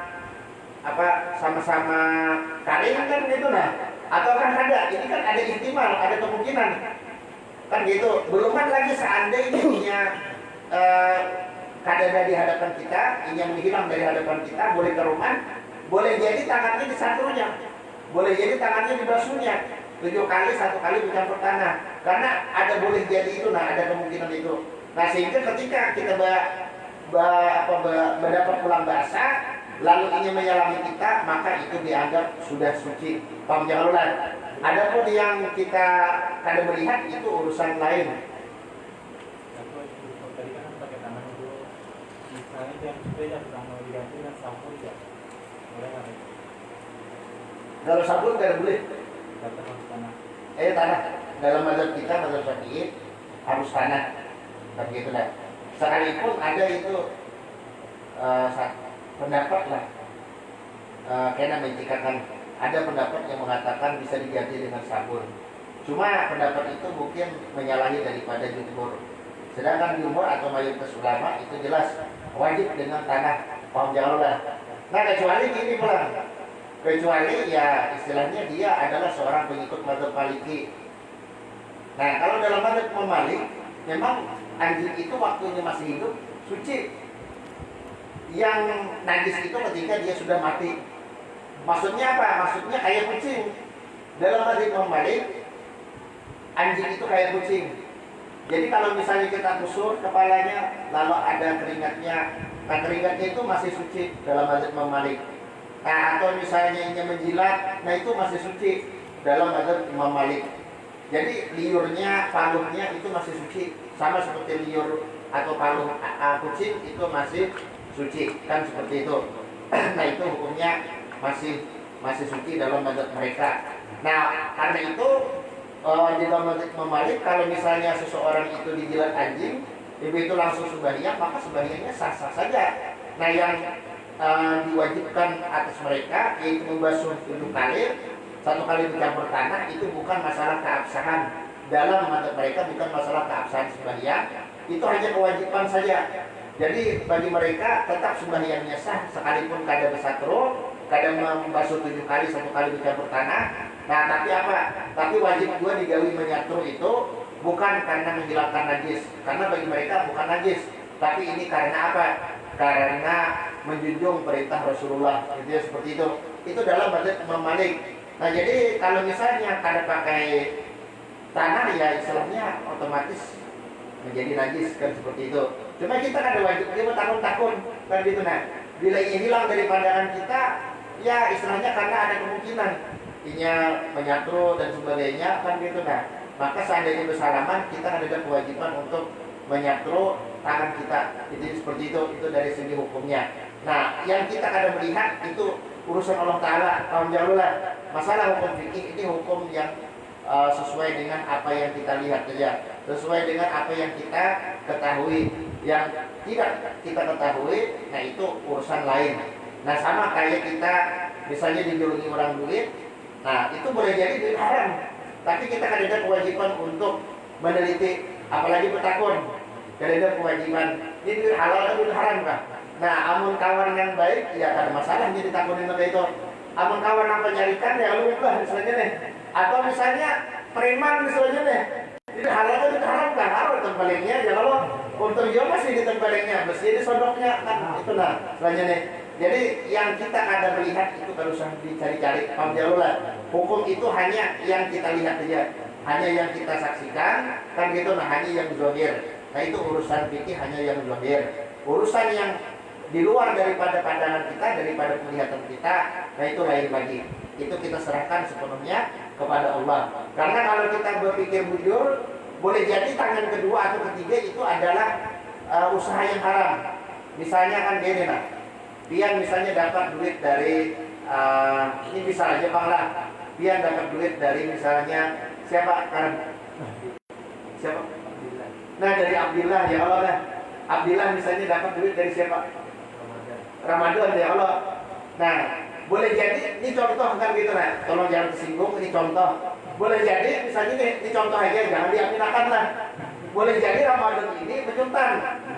kering kan gitu, nah Ataukah ada? Ini kan ada ihtimal, ada kemungkinan. Kan gitu. Belum kan lagi seandainya kadada di hadapan kita, ini yang menghilang dari hadapan kita, boleh ke rumah, boleh jadi tangannya disatunya, boleh jadi tangannya dibasuhnya 7 kali, 1 kali bercampur tanah. Karena ada boleh jadi itu, ada kemungkinan itu. Nah sehingga ketika kita mendapat pulang basah, lalu ini menyalami kita, maka itu dianggap sudah suci. Paham jangan ulang. Adapun yang kita kadang melihat itu urusan lain. Tadi kan pakai tangan itu, misalnya yang sepeda sudah mau diganti dengan sabun ya, boleh nggak? Kalau sabun tidak boleh. Datang harus tanah. Tanah. Dalam mazhab kita, mazhab Syafi'i harus tanah. Begitu lah. Sekalipun ada itu pendapat lah, karena mencikakan ada pendapat yang mengatakan bisa diganti dengan sabun. Cuma pendapat itu mungkin menyalahi daripada jumhur. Sedangkan jumhur atau mayoritas ulama itu jelas wajib dengan tanah. Paham jangan lah. Nah kecuali gini pula, kecuali ya istilahnya dia adalah seorang pengikut mazhab Maliki. Nah kalau dalam mazhab Malik memang anjing itu waktunya masih hidup suci. Yang najis itu ketika dia sudah mati. Maksudnya apa? Maksudnya kayak kucing. Dalam mazhab Malik, anjing itu kayak kucing. Jadi kalau misalnya kita kusur kepalanya, lalu ada keringatnya, nah keringatnya itu masih suci dalam mazhab Malik. Nah atau misalnya ini menjilat, nah itu masih suci dalam mazhab Imam Malik. Jadi liurnya, paluhnya itu masih suci, sama seperti liur atau paluh kucing itu masih suci, kan seperti itu. Nah itu hukumnya masih suci dalam mazhab mereka. Nah karena itu di dalam mazhab Malik, kalau misalnya seseorang itu dijilat anjing, itu langsung sembahyang, maka sembahyangnya sah-sah saja. Nah yang diwajibkan atas mereka yaitu membasuh 7 kali, 1 kali bercampur tanah, itu bukan masalah keabsahan. Dalam mazhab mereka bukan masalah keabsahan sembahyang, itu hanya kewajiban saja. Jadi bagi mereka tetap sembahyangnya sah sekalipun kadang bersatro, kadang membasuh 7 kali, 1 kali bercampur tanah. Nah tapi apa? Tapi wajib juga digawi menyatru itu bukan karena menghilangkan najis, karena bagi mereka bukan najis, tapi ini karena apa? Karena menjunjung perintah Rasulullah. Itu seperti itu. Itu dalam mazhab Imam Malik. Nah jadi kalau misalnya kada pakai tanah ya istilahnya otomatis menjadi najis, kan seperti itu. Cuma kita kan ada wajib dia bertakun-takun kan gitu. Nah bila ini hilang dari pandangan kita, ya istilahnya karena ada kemungkinan inya menyatu dan sebagainya, kan gitu. Nah maka seandainya bersalaman, kita ada kewajiban untuk menyatu tangan kita. Jadi seperti itu dari segi hukumnya. Nah yang kita kadang melihat itu urusan Allah Ta'ala. Kaum jauhlah masalah hukum fikih ini hukum yang sesuai dengan apa yang kita lihat saja, sesuai dengan apa yang kita ketahui. Yang tidak kita ketahui, nah itu urusan lain. Nah sama kayak kita misalnya dijuluki orang duit, nah itu boleh jadi duit haram, tapi kita kan ada kewajiban untuk meneliti, apalagi bertakun. Jadi ada kewajiban ini duit halal atau duit haram kah? Nah amun kawan yang baik ya ada masalah jadi takutin itu. Amun kawan yang penyarikan ya lu lah misalnya nih, atau misalnya preman misalnya nih, jadi halal atau duit haram kah? Harus tempelingnya ya kalau untuk dia masih di tempelingnya, mesti di sodoknya kan itu nah selanjutnya. Jadi yang kita ada melihat itu kalau usah dicari-cari. Paham lah. Hukum itu hanya yang kita lihat saja, hanya yang kita saksikan, kan gitu. Nah hanya yang zahir. Nah itu urusan fikih hanya yang zahir. Urusan yang di luar daripada pandangan kita, daripada penglihatan kita, nah itu lain lagi. Itu kita serahkan sepenuhnya kepada Allah. Karena kalau kita berpikir bujur, boleh jadi tangan kedua atau ketiga itu adalah usaha yang haram. Misalnya kan gini nah, Pian misalnya dapat duit dari ini bisa aja bang lah, Pian dapat duit dari misalnya siapa kan? Siapa? Nah dari Abdillah ya Allah lah. Abdillah misalnya dapat duit dari siapa? Ramadan ya Allah. Nah boleh jadi ini contoh kan gitu nah, tolong jangan tersinggung, ini contoh. Boleh jadi misalnya ini contoh aja, jangan diaminakan lah. Boleh jadi Ramadan ini menyuntan,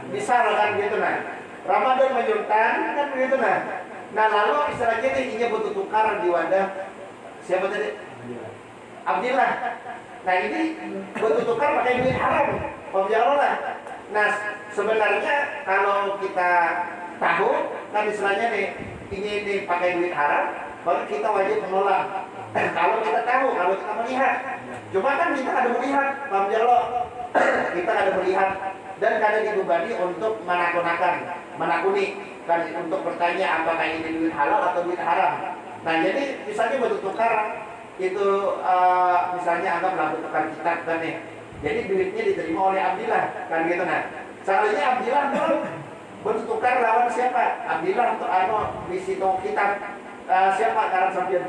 bisa lah kan gitu nah. Ramadan menyuntan kan begitu nah. Nah lalu istilahnya ini butuh tukaran di wadah Siapa tadi? Abdillah. Nah ini bentuk tukar pakai duit haram. Pemjalan. Nah sebenarnya kalau kita tahu kan istilahnya nih ini pakai duit haram, maka kita wajib menolak. Kalau kita tahu, kalau kita melihat. Cuma kan kita ada melihat, Pemjalan. Kita ada melihat dan kadang dibebani untuk menakuni kan untuk bertanya apakah ini duit halal atau duit haram. Nah jadi misalnya bentuk tukar itu misalnya anggaplah bentuk tukar kitab kan nih. Jadi duitnya diterima oleh Abdillah kan gitu. Nah seharusnya Abdillah tuh bentuk tukar lawan siapa? Abdillah untuk di situ kitab siapa karena sambil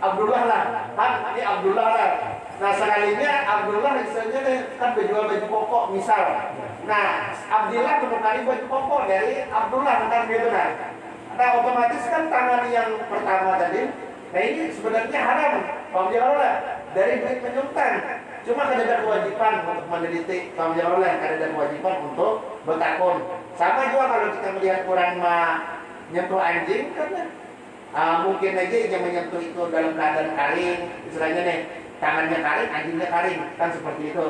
Abdullah lah, kan ini Abdullah lah. Nah sekalinya Abdullah misalnya kan berjual baju koko misal. Nah Abdillah menukari baju koko dari Abdullah kan gitu nah otomatis kan tangan yang pertama tadi, nah ini sebenarnya haram, Pemjalan dari duit penyuntan. Cuma ada kewajiban untuk meneliti, Pemjalan ada kewajiban untuk bertakun. Sama juga kalau kita melihat orang nyentuh anjing kan. Mungkin aja yang menyentuh itu dalam keadaan kering, istilahnya nih tangannya kering, anjingnya kering, kan seperti itu.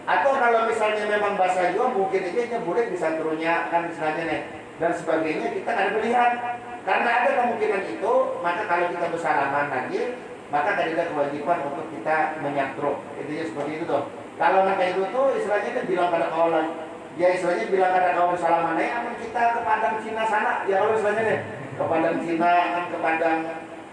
Atau kalau misalnya memang basah juga, mungkin aja nyebulin bisa turunnya, kan istilahnya nih dan sebagainya kita ada melihat. Karena ada kemungkinan itu, maka kalau kita bersalaman lagi, maka ada kewajiban untuk kita menyatruk. Intinya seperti itu tuh. Kalau kayak itu tuh istilahnya kan bilang pada kawan, ya istilahnya bilang pada kawan bersalaman, aman kita ke padang Cina sana, ya kalau istilahnya nih. Ke padang Cina kan ke padang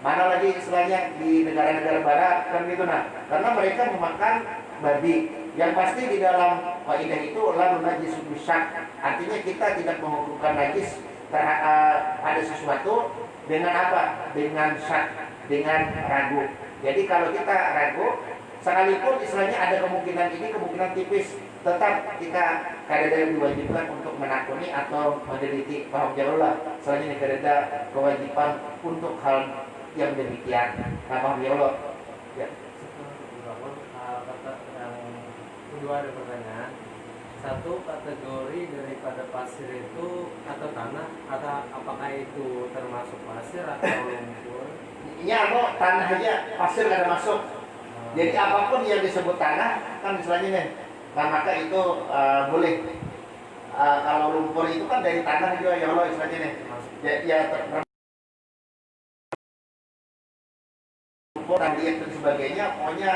mana lagi istilahnya di negara-negara barat kan gitu karena mereka memakan babi yang pasti di dalam kaidah itu lalu najis bisyak, artinya kita tidak menghukumkan najis pada sesuatu dengan apa? Dengan syak, dengan ragu. Jadi kalau kita ragu sekalipun istilahnya ada kemungkinan ini kemungkinan tipis, tetap kita kadang diwajibkan untuk menakuni atau meneliti. Paham jauh lah selanjutnya kadang kewajiban untuk hal yang demikian. Nah paham jauh ya. Kata yang kedua ada pertanyaan, satu kategori daripada pasir itu atau tanah, atau apakah itu termasuk pasir atau lumpur? Ya tanah aja, pasir ada masuk. Jadi apapun yang disebut tanah kan istilahnya nih. Nah maka itu boleh. Kalau lumpur itu kan dari tanah juga ya Allah istilahnya nih. Ya lumpur tadi dan sebagainya, pokoknya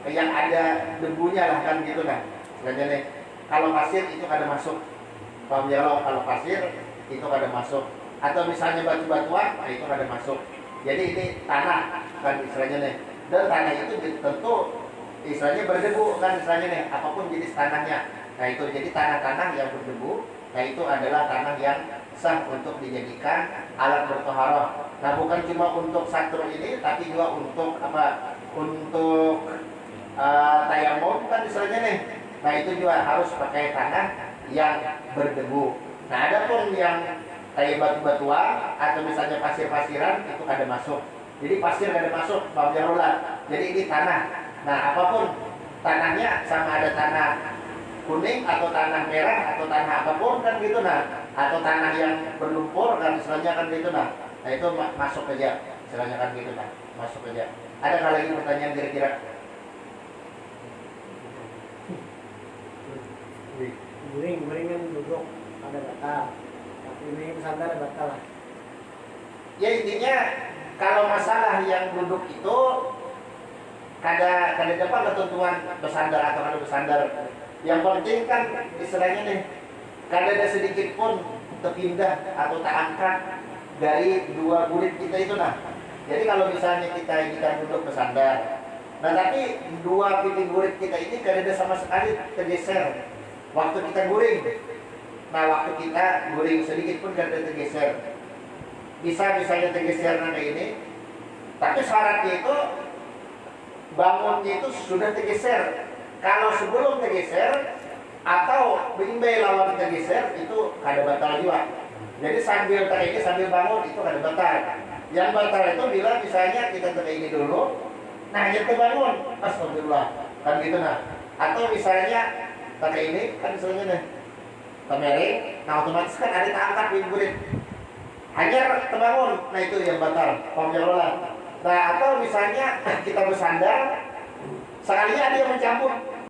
yang ada debunya lah kan gitu nah. Istilahnya nih. Kalau pasir itu kada masuk. Paham ya Allah? Kalau pasir itu kada masuk. Atau misalnya batu-batuan, nah itu kada masuk. Jadi ini tanah kan istilahnya nih. Dan tanah itu tentu istilahnya berdebu kan istilahnya nih, apapun jenis tanahnya. Nah itu jadi tanah-tanah yang berdebu, nah itu adalah tanah yang sah untuk dijadikan alat bertoharoh. Nah bukan cuma untuk satru ini, tapi juga untuk apa? Untuk tayamum kan istilahnya nih. Nah itu juga harus pakai tanah yang berdebu. Nah ada pun yang kayak batu-batuan atau misalnya pasir-pasiran itu ada masuk. Jadi pasir ada masuk, Bang Jarullah. Jadi ini tanah. Nah, apapun tanahnya sama ada tanah kuning atau tanah merah atau tanah apapun kan gitu nah. Atau tanah yang berlumpur kan istilahnya kan gitu nah. Nah, itu masuk aja. Istilahnya kan gitu nah. Masuk aja. Ada kali lagi pertanyaan kira-kira? Guring kan duduk ada batal. Tapi ini pesantren ada batal lah. Ya intinya kalau masalah yang duduk itu kada dapat ketentuan bersandar atau kada bersandar. Yang penting kan istilahnya nih kada ada sedikit pun terpindah atau tak angkat dari dua gurit kita itu nah. Jadi kalau misalnya kita ini kan duduk bersandar, nah tapi dua piting gurit kita ini kada ada sama sekali tergeser waktu kita guring. Nah waktu kita guring sedikit pun kada tergeser. Bisa misalnya tergeser kayak ini, tapi syaratnya itu bangunnya itu sudah tergeser. Kalau sebelum tergeser atau bimbe lawan tergeser itu kada batal juga. Jadi sambil ini sambil bangun itu kada batal. Yang batal itu bila misalnya kita ini dulu, nah yang terbangun, astagfirullah, kan gitu nah. Atau misalnya ini kan misalnya nih, kemarin, nah otomatis kan ada tak angkat gurit. hanya terbangun, nah itu yang batal. Paham ya? Nah atau misalnya kita bersandar, sekalinya ada yang mencabut